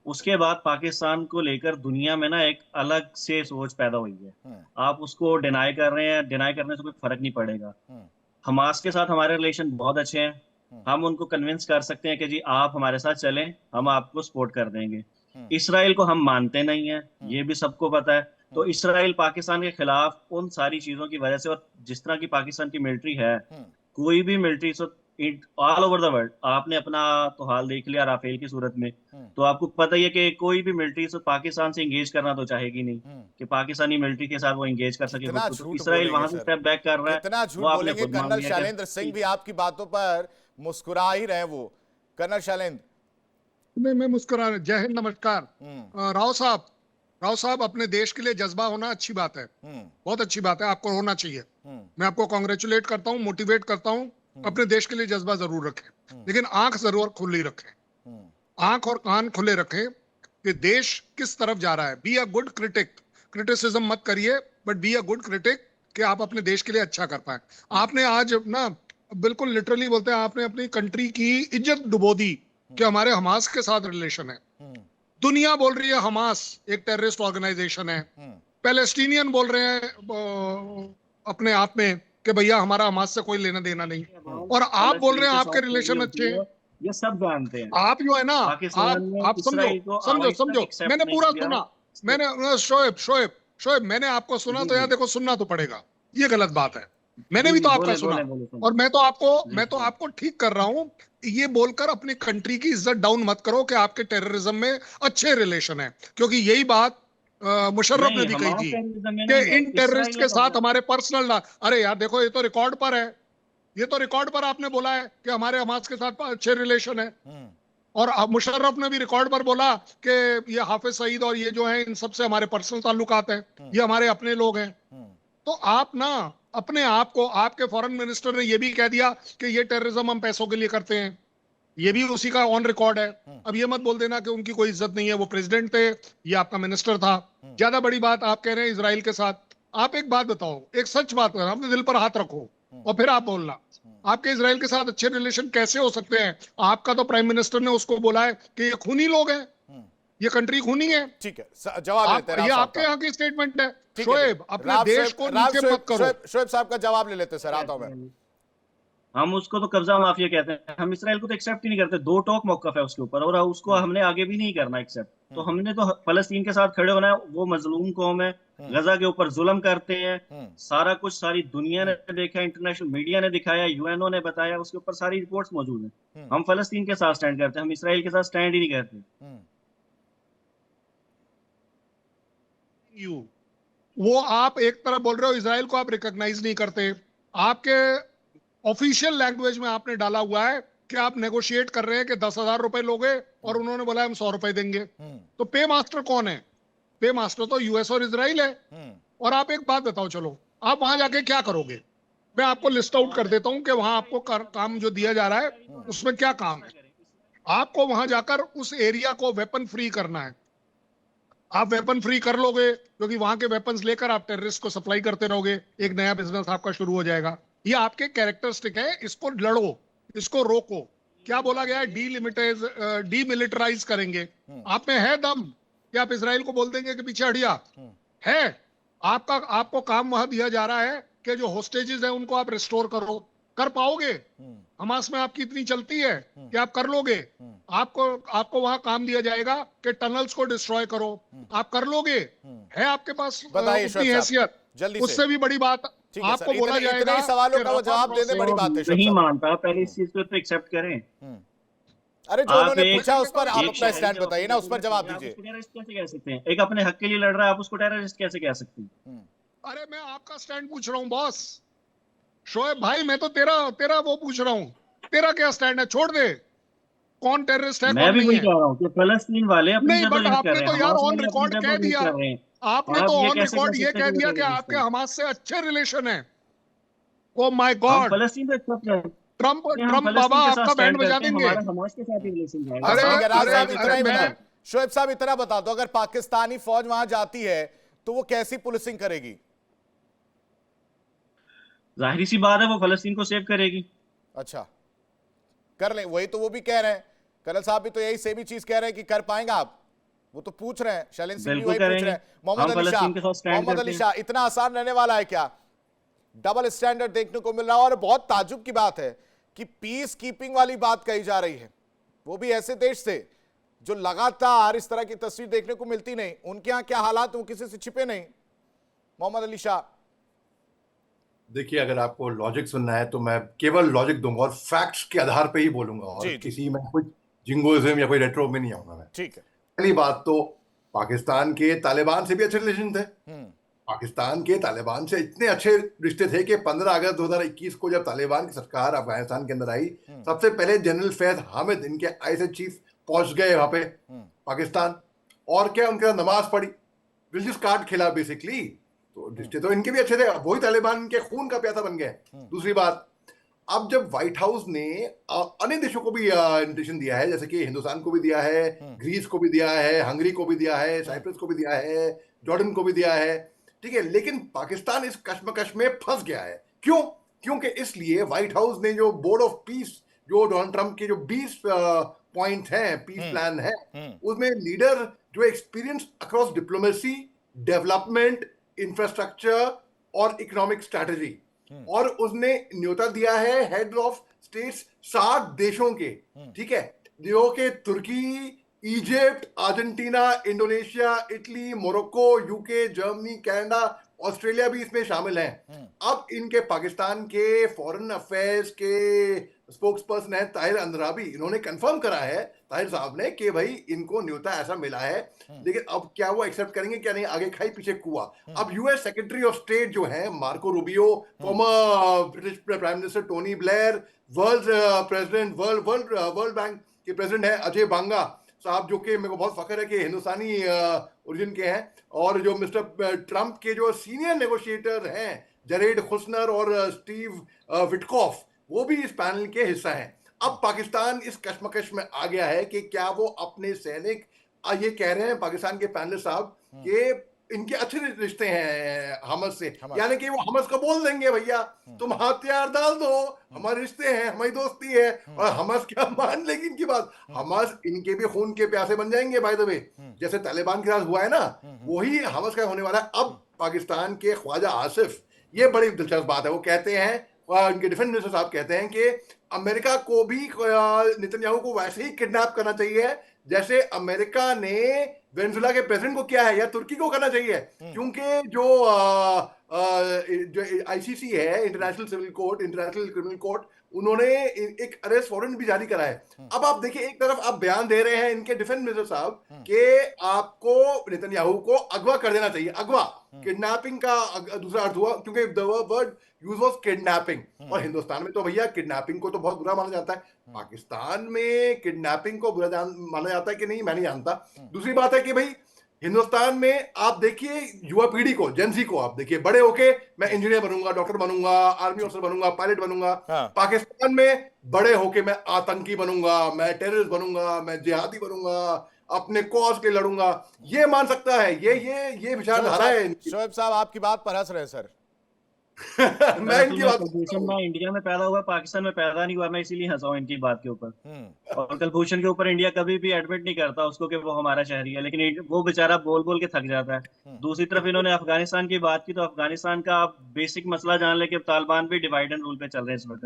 उसके बाद पाकिस्तान को लेकर दुनिया में ना एक अलग से सोच पैदा हुई है। आप उसको डिनाई कर रहे हैं, डिनाई करने से कोई फर्क नहीं पड़ेगा। हमास के साथ हमारे रिलेशन बहुत अच्छे हैं, हम उनको कन्विंस कर सकते हैं कि जी आप हमारे साथ चलें, हम आपको सपोर्ट कर देंगे। इसराइल को हम मानते नहीं हैं, ये भी सबको पता है। तो इसराइल पाकिस्तान के खिलाफ उन सारी चीजों की वजह से, और जिस तरह की पाकिस्तान की मिलिट्री है, कोई भी military all over the world, आपने अपना तो हाल देख लिया राफेल की सूरत में, तो आपको पता ही है कि कोई भी मिलिट्री पाकिस्तान से इंगेज करना तो चाहेगी नहीं कि पाकिस्तानी मिलिट्री के साथ वो इंगेज कर सके। तो इसराइल वहां से स्टेप बैक कर रहा है। कितना झूठ बोलेंगे। कर्नल शैलेंद्र सिंह भी आपकी बातों पर मुस्कुरा ही रहे। वो कर्नल शैलेंद्र। मैं मुस्कुरा रहा। जय हिंद, नमस्कार। राव साहब अपने देश के लिए जज्बा होना अच्छी बात है, बहुत अच्छी बात है, आपको होना चाहिए। मैं आपको कॉन्ग्रेचुलेट करता हूँ, मोटिवेट करता हूँ। अपने देश के लिए जज्बा जरूर रखें, लेकिन आंख जरूर खुली रखें, आंख और कान खुले रखें कि देश किस तरफ जा रहा है। Be a good critic, criticism मत करिए, but be a good critic कि आप अपने देश के लिए अच्छा कर पाए। आपने आज ना बिल्कुल लिटरली बोलते हैं, आपने अपनी कंट्री की इज्जत डुबो दी कि हमारे हमास के साथ रिलेशन है। दुनिया बोल रही है हमास एक टेररिस्ट ऑर्गेनाइजेशन है, पैलेस्टीनियन बोल रहे हैं अपने आप में कि भैया हमारा हमास से कोई लेना देना नहीं, और आप बोल रहे हैं आपके रिलेशन अच्छे हैं। ये सब जानते हैं। आप जो है ना, आप समझो, मैंने पूरा सुना। मैंने शोएब मैंने आपको सुना, तो यार देखो, सुनना तो पड़ेगा, ये गलत बात है। मैंने भी तो आपका सुना, और मैं तो आपको ठीक कर रहा हूं। ये बोलकर अपनी कंट्री की इज्जत डाउन मत करो कि आपके टेररिज्म में अच्छे रिलेशन है, क्योंकि यही बात मुशर्रफ ने भी कही थी कि इन टेररिस्ट के साथ हमारे पर्सनल। अरे यार देखो, ये तो रिकॉर्ड पर है, ये तो रिकॉर्ड पर आपने बोला है कि हमारे हमास के साथ अच्छे रिलेशन है, और मुशर्रफ ने भी रिकॉर्ड पर बोला कि ये हाफिज सईद और ये जो है इन सबसे हमारे पर्सनल ताल्लुकात हैं, ये हमारे अपने लोग हैं। तो आप ना अपने आप को, आपके फॉरेन मिनिस्टर ने ये भी कह दिया कि ये टेररिज्म हम पैसों के लिए करते हैं, ये भी उसी का ऑन रिकॉर्ड है। अब ये मत बोल देना कि उनकी कोई इज्जत नहीं है, वो प्रेसिडेंट थे, ये आपका मिनिस्टर था। ज्यादा बड़ी बात आप कह रहे हैं इजराइल के साथ। आप एक बात बताओ, एक सच बात करो, अपने दिल पर हाथ रखो और फिर आप बोलना, आपके इजराइल के साथ अच्छे रिलेशन कैसे हो सकते हैं? आपका तो प्राइम मिनिस्टर ने उसको बोला है कि ये खूनी लोग हैं, ये कंट्री खूनी है। ठीक है, जवाब लेते हैं। ये आपके यहाँ की स्टेटमेंट है। शोएब, अपने देश को नीचे मत करो। शोएब साहब का जवाब ले लेते सर, आता हूं मैं। हम उसको तो कब्जा माफिया कहते हैं, हम इसराइल को तो एक्सेप्ट ही नहीं करते। दो टोक मौकफ है उसके ऊपर, और उसको हमने आगे भी नहीं करना एक्सेप्ट। तो हमने तो फलस्तीन के साथ खड़े होना है। वो मजलूम कौम है, गजा के ऊपर जुल्म करते हैं। सारा कुछ सारी दुनिया ने देखा, इंटरनेशनल मीडिया ने दिखाया, यूएनओ ने बताया, उसके ऊपर सारी रिपोर्ट्स मौजूद हैं। हम फलस्तीन के साथ स्टैंड करते हैं, हम इसराइल के साथ स्टैंड ही नहीं करते। वो आप एक तरफ बोल रहे हो इसराइल को आप रिकॉग्नाइज नहीं करते, आपके ऑफिशियल लैंग्वेज में आपने डाला हुआ है कि आप नेगोशिएट कर रहे हैं कि 10,000 रुपए लोगे और उन्होंने बोला हम 100 रुपए देंगे। तो पे मास्टर कौन है? पे मास्टर तो यूएस और इसराइल है। और आप एक बात बताओ, चलो आप वहां जाके क्या करोगे? मैं आपको लिस्ट आउट कर देता हूं कि वहां आपको काम जो दिया जा रहा है उसमें क्या काम है। आपको वहां जाकर उस एरिया को वेपन फ्री करना है। आप वेपन फ्री कर लोगे क्योंकि वहां के वेपन्स लेकर आप टेररिस्ट को सप्लाई करते रहोगे, एक नया बिजनेस आपका शुरू हो जाएगा। ये आपके कैरेक्टरिस्टिक है, इसको लड़ो, इसको रोको। क्या बोला गया है? डीमिलिटराइज करेंगे। आप में है दम कि आप इसराइल को बोल देंगे कि पीछे हटिया? है? आपको काम वहां दिया जा रहा है कि जो होस्टेजेस हैं उनको आप रिस्टोर करो। कर पाओगे? हमास में आपकी इतनी चलती है कि आप कर लोगे? आपको वहां काम दिया जाएगा कि टनल्स को डिस्ट्रॉय करो, आप कर लोगे? है आपके पास उतनी हैसियत? जल्दी उससे भी बड़ी बात आपको बोला जाएगा। इतने सवालों का वो जवाब देने बड़ी बात है। नहीं मानता, पहले इस चीज को तो एक्सेप्ट करें। अरे जो उन्होंने पूछा उस पर आप अपना स्टैंड बताइए ना, उस पर जवाब दीजिए। टेररिस्ट कैसे कह सकते हैं? एक अपने हक के लिए लड़ रहा है, आप उसको टेररिस्ट कैसे कह सकते हैं? अरे मैं आपका स्टैंड पूछ रहा हूँ बॉस शोएब भाई, मैं तो तेरा वो पूछ रहा हूँ, तेरा क्या स्टैंड है? छोड़ दे, कौन टेररिस्ट है मैं कौन भी वही कह रहा हूँ कि फलस्तीन वाले अपनी नहीं। बट जदोजहद कर आपने रहे तो हैं, यार हमास ऑन वाले अपनी रिकॉर्ड कह जदोजहद दिया, कर रहे हैं। आपने आप तो ये ऑन कैसे रिकॉर्ड कह ये सकते कह हैं कि दिया वो कि टेररिस्ट आपके हैं? हमास से अच्छे रिलेशन है। ओ माय हम गॉड, फलस्तीन पे एक्सेप्ट करते ट्रम्प हैं, हम ट्रम्प बाबा फलस्तीन के साथ आपका बैंड स्टैंड बजा करते हैं, देंगे। हमारा हमास के साथ ही रिलेशन जाएगा। बस ठीक है राज साहब, अरे इतना ही मैं बताएं। शोएब साहब इतना बता दो, अगर पाकिस्तानी फौज वहां जाती है तो वो कैसी पुलिसिंग करेगी? जाहिर सी बात है वो फलस्तीन को सेव करेगी। अच्छा, कर ले, वही तो वो भी कह रहे हैं। कर्नल साहब भी तो यही सेम ही चीज कह रहे हैं कि कर पाएंगे आप। वो तो पूछ रहे हैं, शैलेंद्र सिंह भी बिल्कुल वही पूछ रहे करेंगे। हैं। मोहम्मद हम अली शाह, फलस्तीन के साथ स्टैंड मोहम्मद करते अली हैं। शाह, इतना आसान रहने वाला है क्या? डबल स्टैंडर्ड देखने को मिल रहा है और बहुत ताज्जुब की बात है कि पीस कीपिंग वाली बात कही जा रही है, वो भी ऐसे देश से जो लगातार इस तरह की तस्वीर देखने को मिलती नहीं। उनके यहाँ क्या हालात, वो किसी से छिपे नहीं। मोहम्मद अली शाह, देखिए, अगर आपको लॉजिक सुनना है तो मैं केवल लॉजिक दूंगा और फैक्ट्स के आधार पे ही बोलूंगा, और जी, किसी में कुछ जिंगोइज्म या कोई रेट्रो में नहीं आऊंगा मैं। ठीक है। पहली बात तो पाकिस्तान के तालिबान से भी अच्छे रिलेशन थे। पाकिस्तान के तालिबान से इतने अच्छे रिश्ते थे कि 15 अगस्त 2021 को जब तालिबान की सरकार अफगानिस्तान के अंदर आई, सबसे पहले जनरल फैज हामिद, इनके आईएसआई चीफ, पहुंच गए वहां पे पाकिस्तान, और क्या उनके साथ नमाज पढ़ी, रिलीजियस कार्ड खेला बेसिकली। तो रिश्ते तो इनके भी अच्छे थे, वही तालिबान के खून का प्यासा बन गए। दूसरी बात, अब जब व्हाइट हाउस ने अन्य देशों को भी इन्विटेशन दिया है, जैसे कि हिंदुस्तान को भी दिया है, ग्रीस को भी दिया है, हंगरी को भी दिया है, साइप्रस को भी दिया है, जॉर्डन को भी दिया है, ठीक है, लेकिन पाकिस्तान इस कश्मकश में फंस गया है। क्यों? क्योंकि इसलिए व्हाइट हाउस ने जो बोर्ड ऑफ पीस, जो डोनाल्ड ट्रंप के जो 20 पॉइंट हैं, पीस प्लान है, उसमें लीडर जो experience across diplomacy, development, infrastructure और इकोनॉमिक स्ट्रैटेजी, और उसने न्योता दिया है हेड ऑफ स्टेट्स 60 देशों के, ठीक है, जो कि तुर्की, Egypt, Argentina, Indonesia, Italy, Morocco, UK, Germany, Canada, Australia भी इसमें शामिल हैं। अब इनके पाकिस्तान के फॉरेन अफेयर्स के स्पोक्स पर्सन है ताहिर अंद्राबी, इन्होंने कंफर्म करा है, ताहिर साहब ने, कि भाई इनको न्योता ऐसा मिला है, लेकिन अब क्या वो एक्सेप्ट करेंगे क्या नहीं, आगे खाई पीछे कुआ। अब यूएस सेक्रेटरी ऑफ स्टेट जो है Marco Rubio, farmer British prime minister Tony Blair, world president, world bank के प्रेसिडेंट है अजय बांगा साहब, जो कि मेरे को बहुत फख्र है कि हिंदुस्तानी ओरिजिन के हैं, और जो मिस्टर ट्रंप के जो सीनियर नेगोशिएटर हैं जरेड खुसनर और स्टीव विटकॉफ, वो भी इस पैनल के हिस्सा हैं। अब पाकिस्तान इस कश्मकश में आ गया है कि क्या वो अपने सैनिक, ये कह रहे हैं पाकिस्तान के पैनल साहब कि इनके अच्छे रिश्ते हैं हमस से, यानी कि वो हमस को बोल देंगे भैया तुम हथियार डाल दो, हमारे रिश्ते हैं, हमारी दोस्ती है, और हमस क्या मान लेगी इनकी बात। हमस इनके भी खून के प्यासे बन जाएंगे बाय द वे, जैसे तालिबान के साथ हुआ है ना, वही हमस का होने वाला है। अब पाकिस्तान के ख्वाजा आसिफ, ये बड़ी दिलचस्प बात है, वो कहते हैं, उनके डिफेंस मिनिस्टर साहब कहते हैं कि अमेरिका को भी नेतन्याहू को वैसे ही किडनैप करना चाहिए जैसे अमेरिका ने वेनेजुला के प्रेसिडेंट को किया है या तुर्की को करना चाहिए, क्योंकि जो आईसीसी है, international civil court, international criminal court, उन्होंने एक अरेस्ट वारंट भी जारी करा है। अब आप देखिए, एक तरफ आप बयान दे रहे हैं इनके डिफेंस मिनिस्टर साहब कि आपको नेतन्याहू को अगवा कर देना चाहिए। अगवा किडनैपिंग का दूसरा अर्थ हुआ, क्योंकि the word use was kidnapping, और हिंदुस्तान में तो भैया किडनैपिंग को तो बहुत बुरा माना जाता है, पाकिस्तान में किडनैपिंग को बुरा माना जाता है कि नहीं, मैं नहीं जानता। दूसरी बात है कि भाई हिंदुस्तान में आप देखिए युवा पीढ़ी को, जेनजी को आप देखिए, बड़े होके मैं इंजीनियर बनूंगा, डॉक्टर बनूंगा, आर्मी ऑफिसर बनूंगा, पायलट बनूंगा। पाकिस्तान में बड़े होके मैं आतंकी बनूंगा, मैं टेररिस्ट बनूंगा, मैं जिहादी बनूंगा, अपने कॉज के लड़ूंगा। ये मान सकता है? ये विचारधारा है। शोएब साहब आपकी बात पर हंस रहे हैं सर। मैं इनकी बात, मैं इंडिया में पैदा हुआ, पाकिस्तान में पैदा नहीं हुआ, मैं इसीलिए हंसा हूं इनकी बात के ऊपर। और कुलभूषण के ऊपर इंडिया कभी भी एडमिट नहीं करता उसको कि वो हमारा शहरी है, लेकिन वो बेचारा बोल बोल के थक जाता है। दूसरी तरफ इन्होंने अफगानिस्तान की बात की, तो अफगानिस्तान का आप बेसिक मसला जान ले कि तालिबान भी डिवाइड एंड रूल पे चल रहे हैं इस वक्त।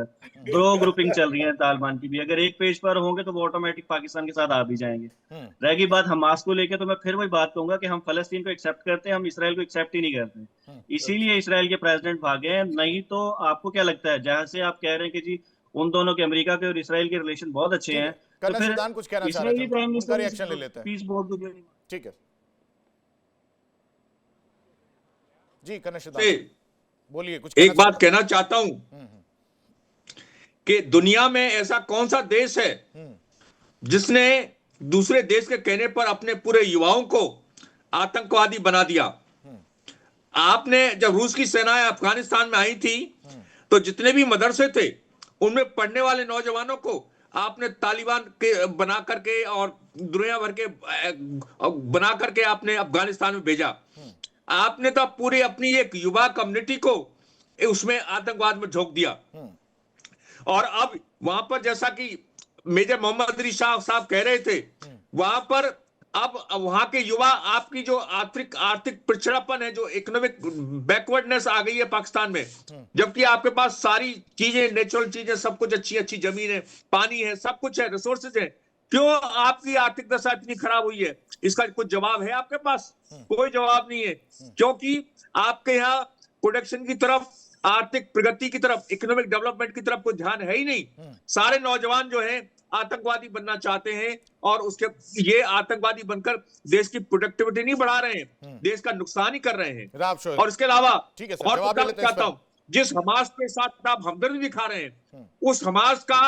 दो ग्रुपिंग चल रही है तालिबान की भी, अगर एक पेज पर होंगे तो वो ऑटोमेटिक पाकिस्तान के साथ आ भी जाएंगे। रहेगी बात हमास को लेकर, तो मैं फिर वही बात कहूंगा कि हम फलस्तीन को एक्सेप्ट करते हैं, हम इसराइल को एक्सेप्ट ही नहीं करते, इसीलिए इसराइल के प्रेसिडेंट भागे हैं। नहीं तो आपको क्या लगता है, जहां से आप कह रहे हैं कि जी उन दोनों के, अमेरिका के और इसराइल के रिलेशन बहुत अच्छे हैं, तो फिर कुछ कहना चाह रहे थे, उनका रिएक्शन ले लेते हैं। पीस बोर्ड, ठीक है जी, कनशदान बोलिए कुछ। एक बात कहना चाहता हूं कि दुनिया में ऐसा कौन सा देश है जिसने दूसरे देश के कहने पर अपने पूरे युवाओं को आतंकवादी बना दिया। आपने जब रूस की सेनाएं अफगानिस्तान में आई थी, तो जितने भी मदरसे थे उनमें पढ़ने वाले नौजवानों को आपने तालिबान के बना करके और दुनिया भर के बना करके आपने अफगानिस्तान में भेजा। आपने तो पूरी अपनी एक युवा कम्युनिटी को उसमें आतंकवाद में झोंक दिया। और अब वहां पर, जैसा कि मेजर मोहम्मद अली शाह साहब कह रहे थे, वहां पर अब वहां के युवा, आपकी जो आर्थिक पिछड़ापन है, जो इकोनॉमिक बैकवर्डनेस आ गई है पाकिस्तान में, जबकि आपके पास सारी चीजें, नेचुरल चीजें, सब कुछ अच्छी जमीन है, पानी है, सब कुछ है, रिसोर्सेज है, क्यों आपकी आर्थिक दशा इतनी खराब हुई है? इसका कुछ जवाब है आपके पास? कोई जवाब नहीं है, क्योंकि आपके यहाँ प्रोडक्शन की तरफ, आर्थिक प्रगति की तरफ, इकोनॉमिक डेवलपमेंट की तरफ कोई ध्यान है ही नहीं। सारे नौजवान जो है आतंकवादी बनना चाहते हैं, और उसके ये आतंकवादी बनकर देश की प्रोडक्टिविटी नहीं बढ़ा रहे हैं, देश का नुकसान ही कर रहे हैं। और इसके अलावा और चाहता हूं, जिस हमास के साथ आप हमदर्दी दिखा रहे हैं, उस हमास का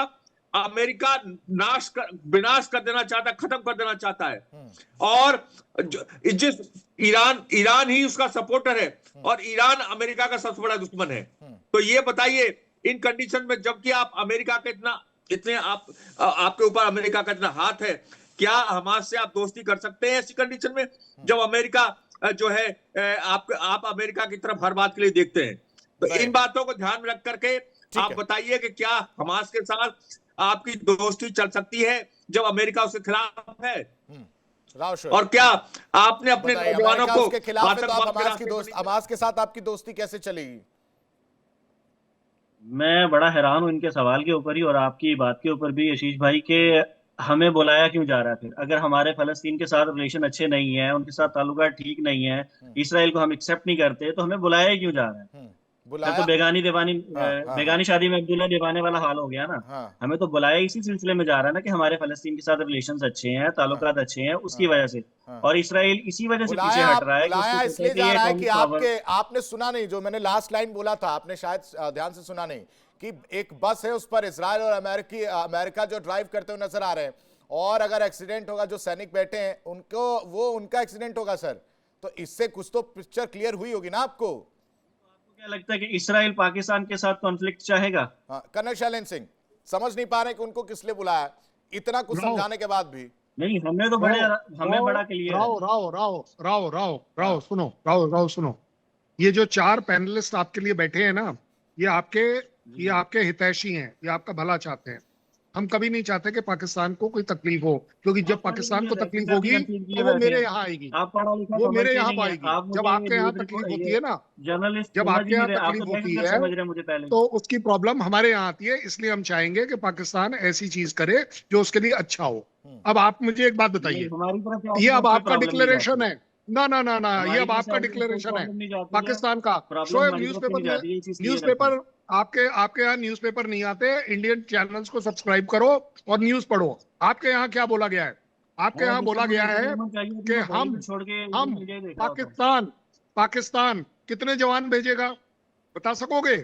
अमेरिका विनाश कर देना चाहता है, खत्म कर देना चाहता है। और जिस ईरान ही उसका सपोर्टर है, और ईरान अमेरिका का सबसे बड़ा दुश्मन है। तो ये बताइए, इन कंडीशन में, जबकि आप अमेरिका के इतने आपके ऊपर अमेरिका का इतना हाथ है, क्या हमास से आप दोस्ती कर सकते हैं ऐसी कंडीशन में, जब अमेरिका जो है आप अमेरिका की तरफ हर बात के लिए देखते हैं? तो इन बातों को ध्यान में रख करके आप बताइए कि क्या हमास के साथ आपकी दोस्ती चल सकती है जब अमेरिका उसके खिलाफ है? और क्या आपने अपने नौजवानों को के खिलाफ है, तो हमास के साथ आपकी दोस्ती कैसे चलेगी? मैं बड़ा हैरान हूं इनके सवाल के ऊपर ही, और आपकी बात के ऊपर भी आशीष भाई, के हमें बुलाया क्यों जा रहा है फिर? अगर हमारे फलस्तीन के साथ रिलेशन अच्छे नहीं है, उनके साथ ताल्लुकात ठीक नहीं है, इसराइल को हम एक्सेप्ट नहीं करते, तो हमें बुलाया क्यों जा रहा है? तो बेगानी शादी में अब्दुल्ला दीवाने वाला हाल हो गया ना। हमें तो बुलाया इसी सिलसिले में जा रहा है ना, कि हमारे फलस्तीन के साथ रिलेशंस अच्छे हैं, ताल्लुकात अच्छे हैं, उसकी वजह से। और इसराइल इसी वजह से पीछे हट रहा है, इसलिए जा रहा है कि आपने सुना नहीं जो मैंने लास्ट लाइन बोला था, आपने शायद ध्यान से सुना नहीं, कि एक बस है, उस पर इसराइल और अमेरिका जो ड्राइव करते हुए नजर आ रहे हैं, और अगर एक्सीडेंट होगा, जो सैनिक बैठे हैं उनको, वो उनका एक्सीडेंट होगा सर। तो इससे कुछ तो पिक्चर क्लियर हुई होगी ना आपको? क्या लगता है कि इसराइल पाकिस्तान के साथ कॉन्फ्लिक्ट चाहेगा? कर्नल शैलेंद्र सिंह समझ नहीं पा रहे कि उनको किस लिए बुलाया, इतना कुछ समझाने के बाद भी। नहीं, हमें तो बड़ा क्लियर राव सुनो, ये जो 4 पैनलिस्ट आपके लिए बैठे हैं ना, ये आपके हितैषी हैं, ये आपका भला चाहते हैं। हम कभी नहीं चाहते कि पाकिस्तान को कोई तकलीफ हो, क्योंकि जब पाकिस्तान को तकलीफ होगी तो वो मेरे यहाँ आएगी, वो मेरे यहाँ आएगी। जब आपके यहाँ तकलीफ होती है ना, जब आपके यहाँ तकलीफ होती है, तो उसकी प्रॉब्लम हमारे यहाँ आती है। इसलिए हम चाहेंगे कि पाकिस्तान ऐसी चीज करे जो उसके लिए अच्छा हो। अब आप मुझे एक बात बताइए, ये अब आपका डिक्लेरेशन है ना ना ना ना, ये अब आपका डिक्लेरेशन है पाकिस्तान का। शोएब, न्यूज़पेपर आपके यहाँ न्यूज़पेपर नहीं आते, इंडियन चैनल्स को सब्सक्राइब करो और न्यूज़ पढ़ो। आपके यहाँ क्या बोला गया है? आपके यहाँ बोला गया है कि हम पाकिस्तान कितने जवान भेजेगा, बता सकोगे?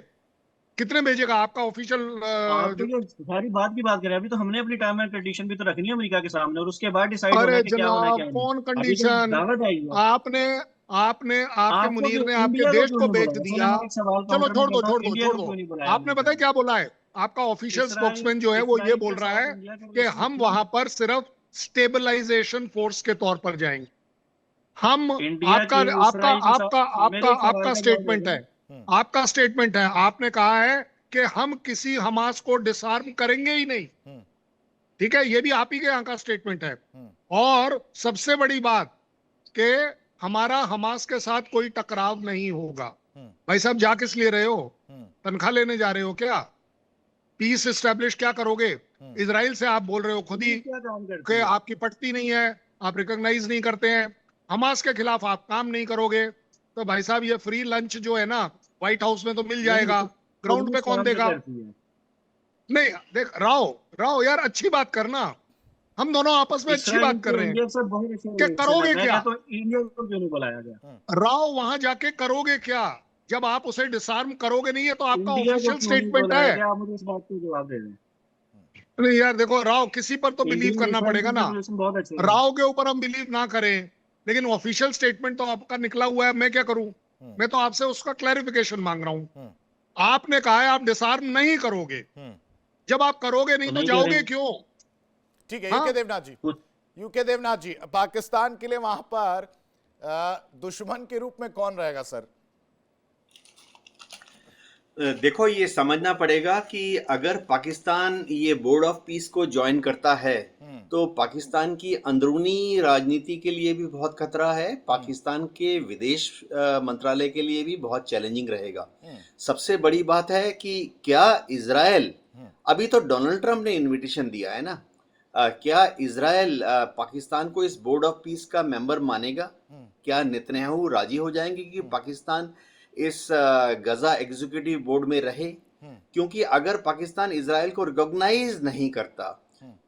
कितने भेजेगा आपका ऑफिशियल? सारी बात की बात करें, अभी तो हमने अपनी टर्म एंड कंडीशन भी तो रखनी है अमेरिका के सामने, और उसके बाद डिसाइड होना है कि क्या होना है, क्या नहीं। कौन कंडीशन? आपके मुनीर ने आपके देश को बेच दिया। चलो छोड़ दो। आपने पता है क्या बोला है? आपका ऑफिशियल स्पोक्समैन जो है वो ये बोल रहा है कि हम वहां पर सिर्फ स्टेबलाइजेशन फोर्स के तौर पर जाएंगे। हम आपका स्टेटमेंट है, आपका स्टेटमेंट है, आपने कहा है कि हम किसी हमास को डिसआर्म करेंगे ही नहीं। ठीक है, ये भी आप ही के यहाँ का स्टेटमेंट है। और सबसे बड़ी बात कि हमारा हमास के साथ कोई टकराव नहीं होगा। भाई साहब, जा किस लिए रहे हो? तनख्वाह लेने जा रहे हो क्या? पीस एस्टेब्लिश क्या करोगे? इजराइल से आप बोल रहे हो खुद ही कि आपकी पटती नहीं है, आप रिकॉग्नाइज नहीं करते हैं, हमास के खिलाफ आप काम नहीं करोगे। तो भाई साहब, ये फ्री लंच जो है ना व्हाइट हाउस में तो मिल जाएगा, ग्राउंड पे कौन देगा? नहीं देख राव यार, अच्छी बात करना, हम दोनों आपस में अच्छी बात कर रहे हैं। क्या करोगे क्या? तो इंडिया को क्यों नहीं बुलाया गया? राव, वहां जाके करोगे क्या जब आप उसे डिसआर्म करोगे नहीं है? तो आपका ऑफिशियल स्टेटमेंट है। आप मुझे इस बात को जवाब दे दें। नहीं यार देखो, राव किसी पर तो बिलीव करना पड़ेगा ना। राव के ऊपर हम बिलीव ना करें, लेकिन ऑफिशियल स्टेटमेंट तो आपका निकला हुआ है, मैं क्या करूं? मैं तो आपसे उसका क्लैरिफिकेशन मांग रहा हूं। आपने कहा है आप डिसआर्म नहीं करोगे, जब आप करोगे नहीं तो जाओगे क्यों? ठीक है, यूके देवनाथ जी, पाकिस्तान के लिए वहां पर दुश्मन के रूप में कौन रहेगा सर? देखो, ये समझना पड़ेगा कि अगर पाकिस्तान ये बोर्ड ऑफ पीस को ज्वाइन करता है तो पाकिस्तान की अंदरूनी राजनीति के लिए भी बहुत खतरा है, पाकिस्तान के विदेश मंत्रालय के लिए भी बहुत चैलेंजिंग रहेगा। सबसे बड़ी बात है कि क्या इजराइल, अभी तो डोनाल्ड ट्रंप ने इनविटेशन दिया है ना, क्या इजराइल पाकिस्तान को इस बोर्ड ऑफ पीस का मेंबर मानेगा? क्या नेतन्याहू राजी हो जाएंगे कि पाकिस्तान इस गजा एग्जीक्यूटिव बोर्ड में रहे? क्योंकि अगर पाकिस्तान इजराइल को रिकॉग्नाइज नहीं करता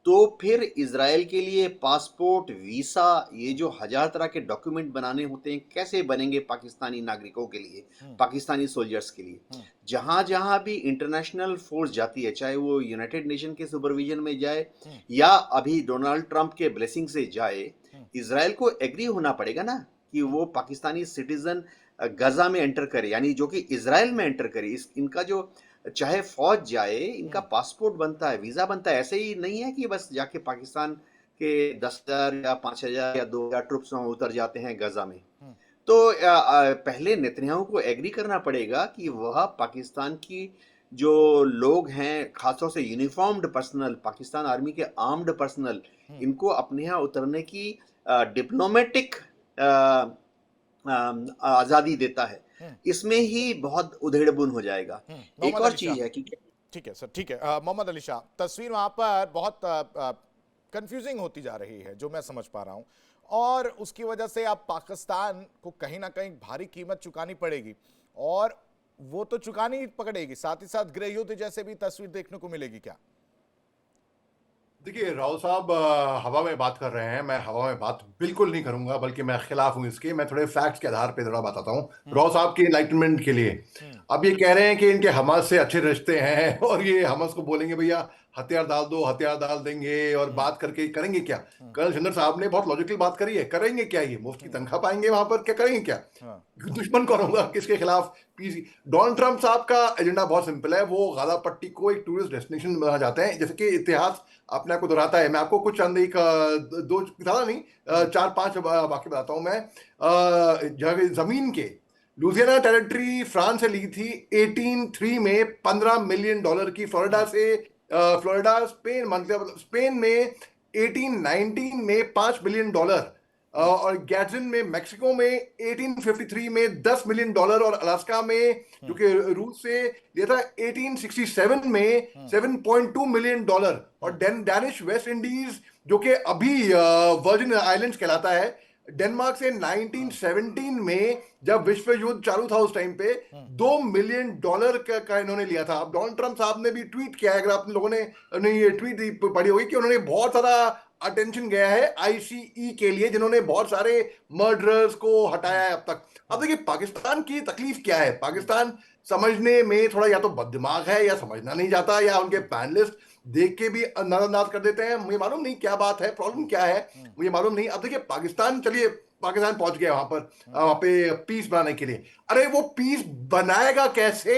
तो फिर इजराइल के लिए पासपोर्ट, वीसा, ये जो 1000 तरह के डॉक्यूमेंट बनाने होते हैं, कैसे बनेंगे पाकिस्तानी नागरिकों के लिए, पाकिस्तानी सोल्जर्स के लिए? जहां जहां भी इंटरनेशनल फोर्स जाती है, चाहे वो यूनाइटेड नेशन के सुपरविजन में जाए या अभी डोनाल्ड ट्रंप के ब्लेसिंग से जाए, इजराइल को एग्री होना पड़ेगा ना कि वो पाकिस्तानी सिटीजन गजा में एंटर करे, यानी जो कि इजराइल में एंटर करे। इनका जो चाहे फौज जाए, इनका पासपोर्ट बनता है, वीजा बनता है। ऐसे ही नहीं है कि बस जाके पाकिस्तान के 10,000 या 5,000 या 2,000 ट्रुप्स वहां उतर जाते हैं गजा में। तो पहले नेतन्याहू को एग्री करना पड़ेगा कि वह पाकिस्तान की जो लोग हैं, खासतौर से यूनिफॉर्म्ड पर्सनल, पाकिस्तान आर्मी के आर्म्ड पर्सनल, इनको अपने यहाँ उतरने की डिप्लोमेटिक आजादी देता है। इसमें ही बहुत उधेड़बुन हो जाएगा। एक और चीज है कि ठीक है सर, ठीक है। मोहम्मद अली शाह, तस्वीर वहां पर बहुत कंफ्यूजिंग होती जा रही है, जो मैं समझ पा रहा हूं, और उसकी वजह से अब पाकिस्तान को कहीं ना कहीं भारी कीमत चुकानी पड़ेगी, और वो तो चुकानी पकड़ेगी, साथ ही साथ गृह युद्ध जैसे भी तस्वीर देखने को मिलेगी क्या? देखिए राव साहब, हवा में बात कर रहे हैं, मैं हवा में बात बिल्कुल नहीं करूंगा, बल्कि मैं खिलाफ हूं इसके। मैं थोड़े फैक्ट्स के आधार पे थोड़ा बताता हूं राव साहब के एनलाइटमेंट के लिए। अब ये कह रहे हैं कि इनके हमास से अच्छे रिश्ते हैं और ये हमास को बोलेंगे भैया हथियार डाल दो, हथियार डाल देंगे, और बात करके करेंगे क्या? कर्नल शिंदर साहब ने बहुत लॉजिकल बात करी है। करेंगे क्या? ये मुफ्त की तनख्वाह पाएंगे वहां पर, क्या करेंगे क्या? दुश्मन कौन होगा, किसके खिलाफ? पीसी। डोनाल्ड ट्रंप साहब का एजेंडा बहुत सिंपल है, वो गाजा पट्टी को एक टूरिस्ट डेस्टिनेशन बनाना चाहते हैं। जैसे कि इतिहास अपने आप को दोहराता है। मैं आपको कुछ चंद एक दो ज्यादा नहीं 4-5 वाक्य बताता हूं मैं। जमीन के लुजियाना टेरिटरी फ्रांस से ली थी 1803 में $15 मिलियन की। फ्लोरिडा स्पेन, मतलब स्पेन में 1819 में $5 मिलियन, और गैट्सन में मैक्सिको में 1853 में $10 मिलियन, और अलास्का में जो कि रूस से लिया था 1867 में $7.2 मिलियन, और डैनिश वेस्ट इंडीज जो कि अभी वर्जिन आइलैंड्स कहलाता है। डेनमार्क से 1917 में जब विश्व युद्ध चालू था उस टाइम पे $2 मिलियन का इन्होंने लिया था। अब डोनाल्ड ट्रंप साहब ने भी ट्वीट किया है, अगर आप लोगों ने ये ट्वीट पढ़ी होगी, कि उन्होंने बहुत सारा अटेंशन गया है आईसीई के लिए, जिन्होंने बहुत सारे मर्डरर्स को हटाया है अब तक। अब देखिए पाकिस्तान की तकलीफ क्या है, पाकिस्तान समझने में थोड़ा या तो बददिमाग है या समझना नहीं जाता, या उनके पैनलिस्ट देख के भी नजरअंदाज कर देते हैं। मुझे मालूम नहीं क्या बात है, प्रॉब्लम क्या है, मुझे मालूम नहीं। अब देखिए पाकिस्तान, चलिए पाकिस्तान पहुंच गया वहां पे पीस बनाने के लिए। अरे वो पीस बनाएगा कैसे?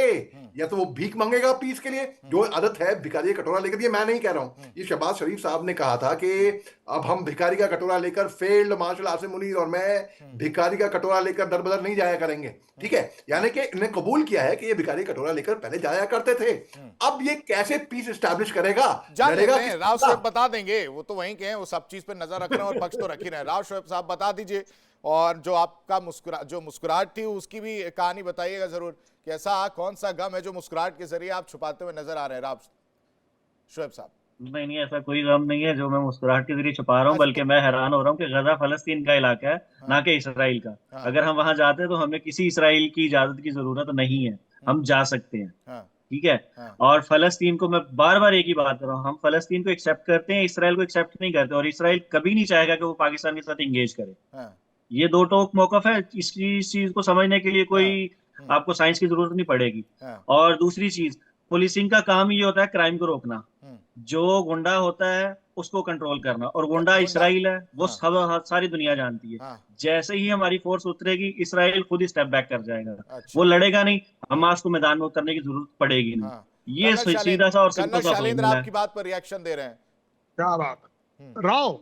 या तो वो भीख मांगेगा पीस के लिए, जो आदत है भिखारी का कटोरा लेकर। ये मैं नहीं कह रहा हूं, ये शहबाज शरीफ साहब ने कहा था कि अब हम भिखारी का कटोरा लेकर, फेल्ड मार्शल आसिम मुनीर और मैं भिखारी का कटोरा लेकर दर बदर नहीं जाया करेंगे, ठीक है। यानी कि इन्हें कबूल किया है कि ये भिखारी कटोरा लेकर पहले जाया करते थे। अब ये कैसे पीस एस्टैब्लिश करेगा? राव साहब बता देंगे, वो तो वहीं के हैं, वो सब चीज पे नजर रख रहे हैं और पक्ष तो रख ही रहे हैं। राव साहब बता दीजिए, और जो आपका मुस्कुराहट थी उसकी भी कहानी बताइएगा जरूर, कि ऐसा कौन सा गम है जो मुस्कुराहट के जरिए आप छुपाते हुए नजर आ रहे हैं राव शोएब साहब? नहीं, ऐसा कोई गम नहीं है जो मैं मुस्कुराहट के जरिए छुपा रहा हूँ, बल्कि मैं हैरान हो रहा हूँ कि गजा फलस्तीन का इलाका है, ना कि इसराइल का। अगर हम वहां जाते हैं तो हमें किसी इसराइल की इजाजत की जरूरत नहीं है, हम जा सकते हैं, ठीक है। और फलस्तीन को, मैं बार बार एक ही बात कर रहा हूँ, हम फलस्तीन को एक्सेप्ट करते हैं, इसराइल को एक्सेप्ट नहीं करते, और इसराइल कभी नहीं चाहेगा कि वो पाकिस्तान के साथ इंगेज करे। ये दो टोक मौकफ है, इस चीज को समझने के लिए कोई आपको साइंस की जरूरत नहीं पड़ेगी। और दूसरी चीज, पुलिसिंग का काम ये होता है क्राइम को रोकना, जो गुंडा होता है उसको कंट्रोल करना, और गुंडा इसराइल है, वो सब सारी दुनिया जानती है। जैसे ही हमारी फोर्स उतरेगी, इसराइल खुद ही स्टेप बैक कर जाएगा। वो लड़ेगा नहीं, हमास को मैदान में उतरने की जरूरत पड़ेगी नहीं। ये सीधा सा और सिंपल सा फॉर्मूला है। आपकी बात पर रिएक्शन दे रहे हैं। क्या बात राव,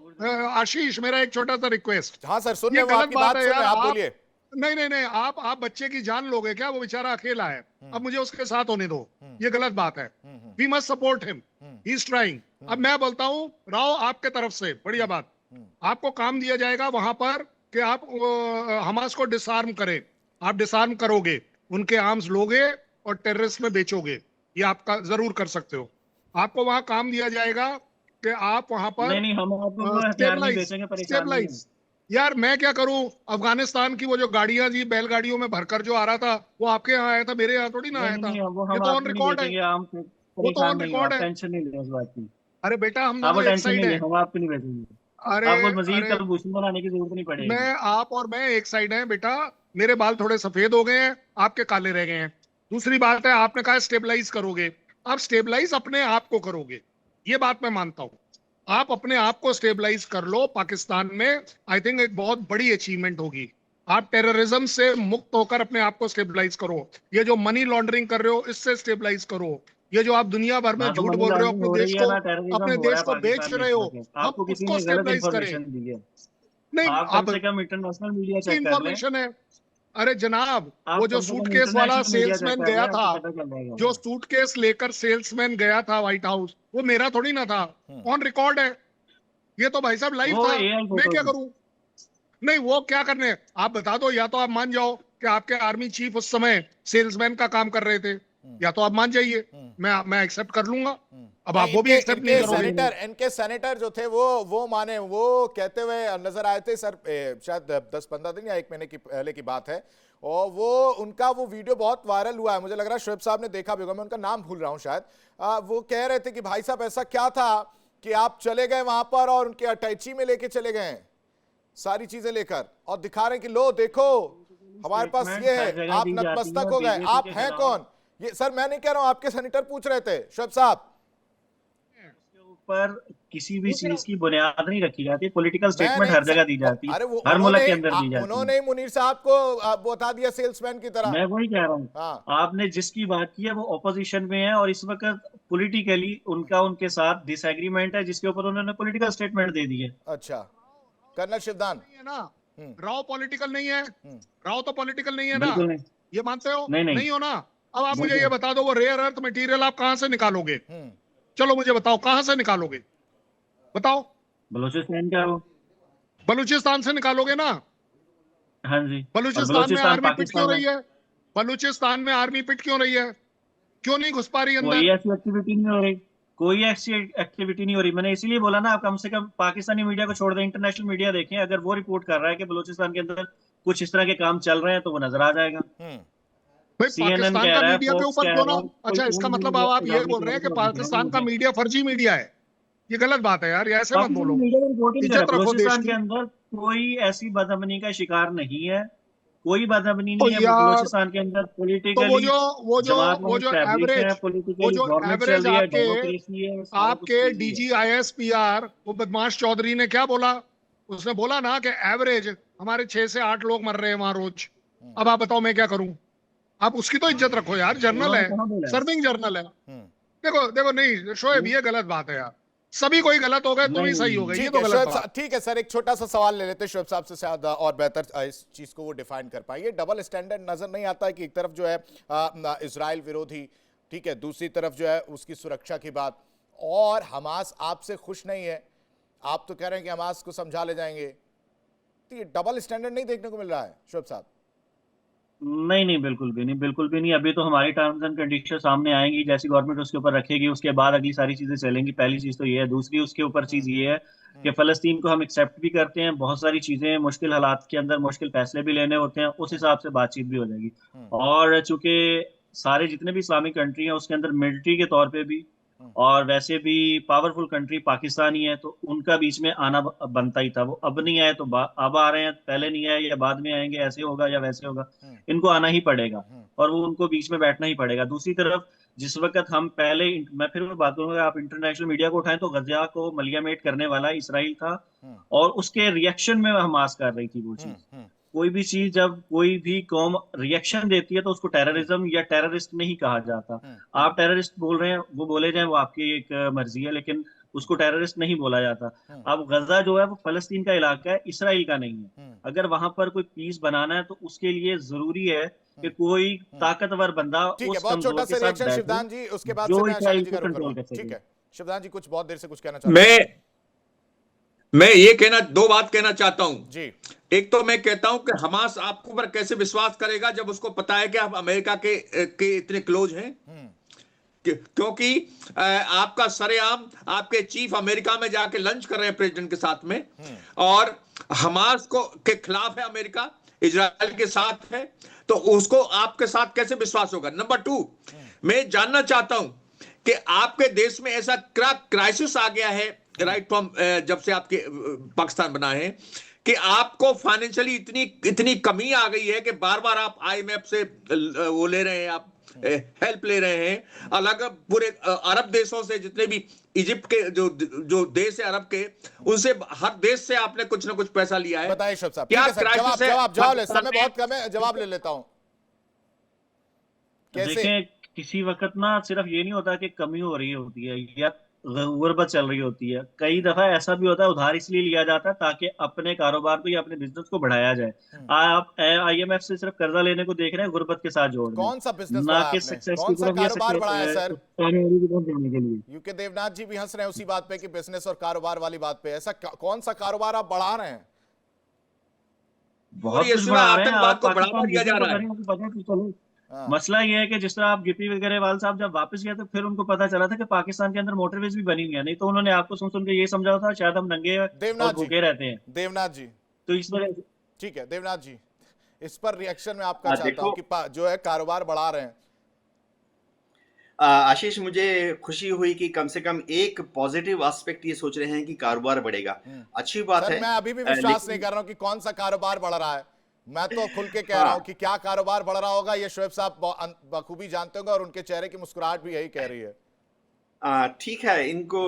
आशीष, मेरा एक छोटा सा रिक्वेस्ट। हाँ सर, सुन रहे हैं, आपकी बात सुन रहे हैं, आप बोलिए। नहीं, आप बच्चे की जान लोगे क्या? वो बेचारा अकेला है, अब मुझे उसके साथ होने दो, ये गलत बात है। We must support him, he is trying. अब मैं बोलता हूँ राव, आपके तरफ से बढ़िया बात, आपको काम दिया जाएगा वहां पर कि आप हमास को डिसआर्म करें। आप डिसआर्म करोगे, उनके आर्म्स लोगे और टेररिस्ट में बेचोगे, ये आपका जरूर कर सकते हो। आपको वहां काम दिया जाएगा कि आप वहां पर स्टेबलाइज। यार मैं क्या करूं, अफगानिस्तान की वो जो गाड़ियां जी, बैलगाड़ियों में भरकर जो आ रहा था, वो आपके यहाँ आया था, मेरे यहाँ थोड़ी ना आया था। ये तो ऑन रिकॉर्ड है, वो तो ऑन रिकॉर्ड है। टेंशन नहीं लें इस बात की। अरे बेटा, हम दोनों एक साइड हैं, हम आपको नहीं भेजेंगे। अरे आपको मजीद कलभूषण बनाने की जरूरत नहीं पड़ेगी। आप और मैं एक साइड हैं बेटा। मेरे बाल थोड़े सफेद हो गए हैं, आपके काले रह गए हैं। दूसरी बात है, आपने कहा स्टेबलाइज करोगे, आप स्टेबलाइज अपने आप को करोगे, ये बात मैं मानता हूं। आप अपने आप को स्टेबलाइज कर लो पाकिस्तान में, आई थिंक एक बहुत बड़ी अचीवमेंट होगी। आप टेररिज्म से मुक्त होकर अपने आप को स्टेबलाइज करो। ये जो मनी लॉन्ड्रिंग कर रहे हो, इससे स्टेबलाइज करो। ये जो आप दुनिया भर में झूठ बोल रहे हो, अपने देश को बेच रहे हो, हम उसको स्टेबलाइज करें। नहीं, आप इंटरनेशनल मीडिया चेक इंफॉर्मेशन है। अरे जनाब, वो जो सूटकेस वाला सेल्समैन गया था, जो सूटकेस लेकर सेल्समैन गया था व्हाइट हाउस, वो मेरा थोड़ी ना था, ऑन रिकॉर्ड है। ये तो भाई साहब लाइव था, मैं क्या करूं? नहीं, वो क्या करने, आप बता दो, या तो आप मान जाओ कि आपके आर्मी चीफ उस समय सेल्समैन का काम कर रहे थे, या तो आप मान जाइए, मैं एक्सेप्ट कर लूंगा। अब आप वो भी एक्सेप्ट नहीं करोगे। इनके सेनेटर जो थे वो माने, वो कहते हुए नजर आए थे सर, शायद 10-15 दिन या 1 महीने की पहले की बात है, और उनका वो वीडियो बहुत वायरल हुआ है। मुझे लग रहा है शोएब साहब ने देखा भी होगा, मैं उनका नाम भूल रहा हूं शायद। वो कह रहे थे कि भाई साहब ऐसा क्या था कि आप चले गए वहां पर और उनके अटैची में लेके चले गए सारी चीजें लेकर, और दिखा रहे हैं कि लो देखो हमारे पास ये है, आप नतमस्तक हो गए, आप हैं कौन? ये सर मैं नहीं कह रहा हूं, आपके सेनेटर पूछ रहे थे शोएब साहब। पर किसी भी चीज की बुनियाद नहीं रखी जाती, पॉलिटिकल स्टेटमेंट हर जगह दी जाती है, हर मुल्क के अंदर दी जाती है। उन्होंने मुनीर साहब को बता दिया सेल्समैन की तरह। मैं वही कह रहा हूँ, आपने जिसकी बात की है वो ऑपोजिशन में है, और इस वक्त पॉलिटिकली उनके साथ डिसएग्रीमेंट है, जिसके ऊपर उन्होंने पॉलिटिकल स्टेटमेंट दे दी है। अच्छा, कर्नल शिवदान है ना, राव पॉलिटिकल नहीं है, राव तो पॉलिटिकल नहीं है ना, ये मानते हो? नहीं हो ना। अब आप मुझे ये बता दो, वो रेयर अर्थ मटेरियल आप कहां से निकालोगे? चलो मुझे बताओ, कहां से निकालोगे? बताओ। बलूचिस्तान का, बलूचिस्तान से निकालोगे ना? हाँ जी। बलूचिस्तान में आर्मी पिट क्यों रही है? बलूचिस्तान में आर्मी पिट क्यों रही है? क्यों नहीं घुस पा रही अंदर? ऐसी एक्टिविटी नहीं हो रही, कोई ऐसी एक्टिविटी नहीं हो रही। मैंने इसीलिए बोला ना, आप कम से कम पाकिस्तानी मीडिया को छोड़ दें, इंटरनेशनल मीडिया देखें, अगर वो रिपोर्ट कर रहा है कि बलूचिस्तान के अंदर कुछ इस तरह के काम चल रहे हैं तो वो नजर आ जाएगा। भाई CNN पाकिस्तान कह का रहा है, मीडिया के Fox ऊपर कह क्यों रहा ना, है, अच्छा इसका मतलब आप ये बोल रहे हैं कि पाकिस्तान का मीडिया फर्जी मीडिया है, ये गलत बात है यार, ये ऐसे मत बोलो, इज्जत रखो देश बलूचिस्तान के की। अंदर कोई ऐसी बदअमनी का शिकार नहीं है, कोई बदअमनी तो नहीं है यार बलूचिस्तान के अंदर। तो पॉलिटिकली वो जो एवरेज पॉलिटिकली गवर्नमेंट चल एवरेज रही है, आपके डेमोक्रेसी है, सारा कुछ आपके चल रही है। DGISPR वो बदमाश चौधरी ने क्या बोला, उसने बोला ना कि एवरेज हमारे 6 से 8 लोग मर रहे हैं वहां रोज। अब आप बताओ मैं क्या करूं, आप उसकी तो इज्जत रखो यार, जर्नल है, कहाँ बोला है? सर्विंग जर्नल है। देखो देखो नहीं शोएब, ये गलत बात है यार, सभी कोई गलत हो गए तुम ही सही हो गए, ये ठीक तो है गलत शोएब बात। साहब, ठीक है सर, एक छोटा सा सवाल ले लेते हैं शोएब साहब से, शायद और बेहतर इस चीज को वो डिफाइन कर पाएंगे। डबल स्टैंडर्ड नजर नहीं आता है कि एक तरफ जो है इजराइल विरोधी, ठीक है, दूसरी तरफ जो है उसकी सुरक्षा की बात, और हमास आपसे खुश नहीं है, आप तो कह रहे हैं कि हमास को समझा ले जाएंगे, तो ये डबल स्टैंडर्ड नहीं देखने को मिल रहा है शोएब साहब? नहीं नहीं, बिल्कुल भी नहीं, बिल्कुल भी नहीं। अभी तो हमारी टर्म्स एंड कंडीशन सामने आएंगी, जैसी गवर्नमेंट उसके ऊपर रखेगी उसके बाद अगली सारी चीजें चलेंगी। पहली चीज तो ये है। दूसरी उसके ऊपर चीज ये है कि फलस्तीन को हम एक्सेप्ट भी करते हैं, बहुत सारी चीजें मुश्किल हालात के अंदर मुश्किल फैसले भी लेने होते हैं, उस हिसाब से बातचीत भी हो जाएगी। और चूंकि सारे जितने भी इस्लामिक कंट्री हैं उसके अंदर मिलिट्री के तौर पे भी और वैसे भी पावरफुल कंट्री पाकिस्तान ही है, तो उनका बीच में आना बनता ही था। वो अब नहीं आए तो अब आ रहे हैं, पहले नहीं आए या बाद में आएंगे, ऐसे होगा या वैसे होगा, इनको आना ही पड़ेगा और वो उनको बीच में बैठना ही पड़ेगा। दूसरी तरफ जिस वक्त हम पहले, मैं फिर बात करूंगा, आप इंटरनेशनल मीडिया को उठाएं तो गजा को मलियामेट करने वाला इसराइल था और उसके रिएक्शन में हमास कर रही थी वो चीज। कोई भी चीज जब कोई भी कौम रिएक्शन देती है तो उसको टेररिज्म या टेररिस्ट नहीं कहा जाता। आप टेररिस्ट बोल रहे हैं, वो बोले जाए, वो आपकी एक मर्जी है, लेकिन उसको टेररिस्ट नहीं बोला जाता। अब गजा जो है वो फलस्तीन का इलाका है, इसराइल का नहीं है। अगर वहां पर कोई पीस बनाना है तो उसके लिए जरूरी है कि कोई ताकतवर बंदा ठीक है, उस बहुत छोटा कमजोर सा के साथ रिएक्शन बैठे शिवदान जी, उसके बाद जो से मैं इसराइल शालिन जी को का रुख कंट्रोल करूंगा। कर सके। ठीक है शिवदान जी, कुछ बहुत देर से कुछ कहना चाहते हैं? मैं ये कहना, दो बात कहना चाहता हूं जी। एक तो मैं कहता हूं कि हमास आपको पर कैसे विश्वास करेगा जब उसको पता है कि आप अमेरिका के इतने क्लोज हैं। क्योंकि आपका सरेआम आपके चीफ अमेरिका में जाके लंच कर रहे हैं प्रेसिडेंट के साथ में, और हमास को के खिलाफ है अमेरिका, इजराइल के साथ है, तो उसको आपके साथ कैसे विश्वास होगा। नंबर 2, मैं जानना चाहता हूं कि आपके देश में ऐसा क्या क्राइसिस आ गया है राइट फ्रॉम जब से आपके पाकिस्तान बना है कि आपको फाइनेंशियली इतनी कमी आ गई है कि बार बार आप IMF से वो ले रहे हैं, आप हेल्प ले रहे हैं, अलग पूरे अरब देशों से, जितने भी इजिप्ट के जो देश है अरब के, उनसे हर देश से आपने कुछ ना कुछ पैसा लिया है। बताइए शोएब साहब। क्या ठीक है सर, जवाब ले, समय बहुत कम है, जवाब ले लेता हूं। कैसे? देखें, किसी वक्त ना सिर्फ ये नहीं होता कि कमी हो रही होती है या गुर्बत चल रही होती है, कई दफा ऐसा भी होता है उधार इसलिए लिया जाता है ताकि अपने कारोबार को या अपने बिजनेस को बढ़ाया जाए। आप IMF से सिर्फ कर्जा लेने को देख रहे हैं गुर्बत के साथ जोड़, कौन सा बिजनेस ना बढ़ाया कि आपने? सक्सेस कौन की सा तरफ या कारोबार बढ़ाया सर? जाने के लिए। यूके देवनाथ जी भी हंस रहे हैं उसी बात पे कि बिजनेस और कारोबार वाली बात पे। ऐसा कौन सा कारोबार आप बढ़ा रहे हैं? बहुत कुछ बढ़ा रहे हैं। आतंकवाद आप को बढ़ावा पाकिस्तान दिया जा रहा है। पता तो चलो। मसला ये है कि जिस तरह आप गिपी ग्रेवाल साहब जब वापस गए तो फिर उनको पता चला था कि पाकिस्तान के अंदर मोटरवेज भी बनी हुई है, नहीं तो उन्होंने आपको सुन सुन के ये समझा था शायद हम नंगे और भूखे रहते हैं। देवनाथ जी, तो इस वजह से ठीक है देवनाथ जी, इस पर रिएक्शन में आपका चाहता हूं कि जो है कारोबार बढ़ा रहे हैं। आशीष, मुझे खुशी हुई कि कम से कम एक पॉजिटिव एस्पेक्ट ये सोच रहे हैं कि कारोबार बढ़ेगा, अच्छी बात सर, है। मैं अभी भी विश्वास नहीं कर रहा हूं कि कौन सा कारोबार बढ़ रहा है। मैं तो खुल के कह रहा हूं कि क्या कारोबार बढ़ रहा होगा ये शोएब साहब बखूबी जानते होंगे और उनके चेहरे की मुस्कुराहट भी यही कह रही है। ठीक है, इनको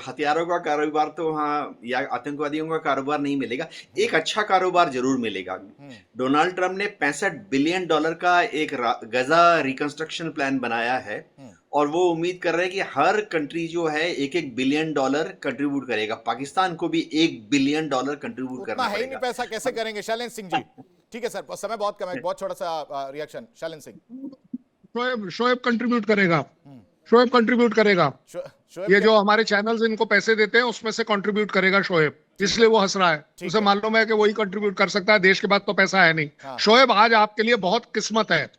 हथियारों का कारोबार तो वहाँ या आतंकवादियों का कारोबार नहीं मिलेगा, एक अच्छा कारोबार जरूर मिलेगा। डोनाल्ड ट्रंप ने $65 बिलियन का एक गजा रिकंस्ट्रक्शन प्लान बनाया है और वो उम्मीद कर रहे हैं कि हर कंट्री जो है $1 बिलियन कंट्रीब्यूट करेगा। पाकिस्तान को भी $1 बिलियन कंट्रीब्यूट करना है ही नहीं पड़ेगा। पैसा कैसे करेंगे? शालिन सिंह जी। ठीक है सर, समय बहुत कम है, बहुत छोटा सा रिएक्शन। शालिन सिंह। शोएब कंट्रीब्यूट करेगा, शोएब कंट्रीब्यूट करेगा। ये जो हमारे चैनल्स इनको पैसे देते हैं उसमें से कंट्रीब्यूट करेगा शोएब, इसलिए वो हंस रहा है। उसे मालूम है कि वही कंट्रीब्यूट कर सकता है, देश के बाद तो पैसा है नहीं। शोएब, आज आपके लिए बहुत किस्मत है,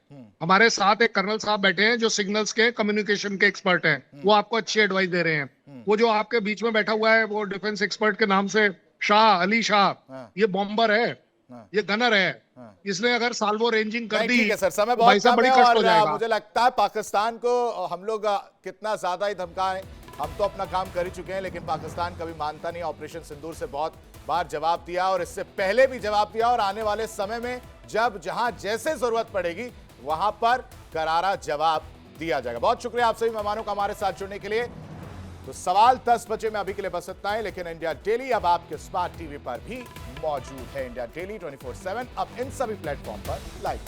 हमारे साथ एक कर्नल साहब बैठे हैं जो सिग्नल्स के कम्युनिकेशन के एक्सपर्ट हैं, वो आपको अच्छी एडवाइस दे रहे हैं। वो जो आपके बीच में बैठा हुआ है वो डिफेंस एक्सपर्ट के नाम से शाह, अली शाह, ये बॉम्बर है, ये गनर है, इसने अगर साल्वो रेंजिंग कर दी, ठीक है सर, समय तो भाई बहुत साहब कम बड़ी है कष्ट हो और जाएगा। मुझे लगता है पाकिस्तान को हम लोग कितना ज्यादा ही धमकाएं, हम तो अपना काम कर ही चुके हैं, लेकिन पाकिस्तान कभी मानता नहीं। ऑपरेशन सिंदूर से बहुत बार जवाब दिया और इससे पहले भी जवाब दिया, और आने वाले समय में जब जहां जैसे जरूरत पड़ेगी वहां पर करारा जवाब दिया जाएगा। बहुत शुक्रिया आप सभी मेहमानों का हमारे साथ जुड़ने के लिए। तो सवाल 10 बजे में अभी के लिए बस इतना है, लेकिन इंडिया डेली अब आपके स्मार्ट टीवी पर भी मौजूद है। इंडिया डेली 24/7 अब इन सभी प्लेटफॉर्म पर लाइव।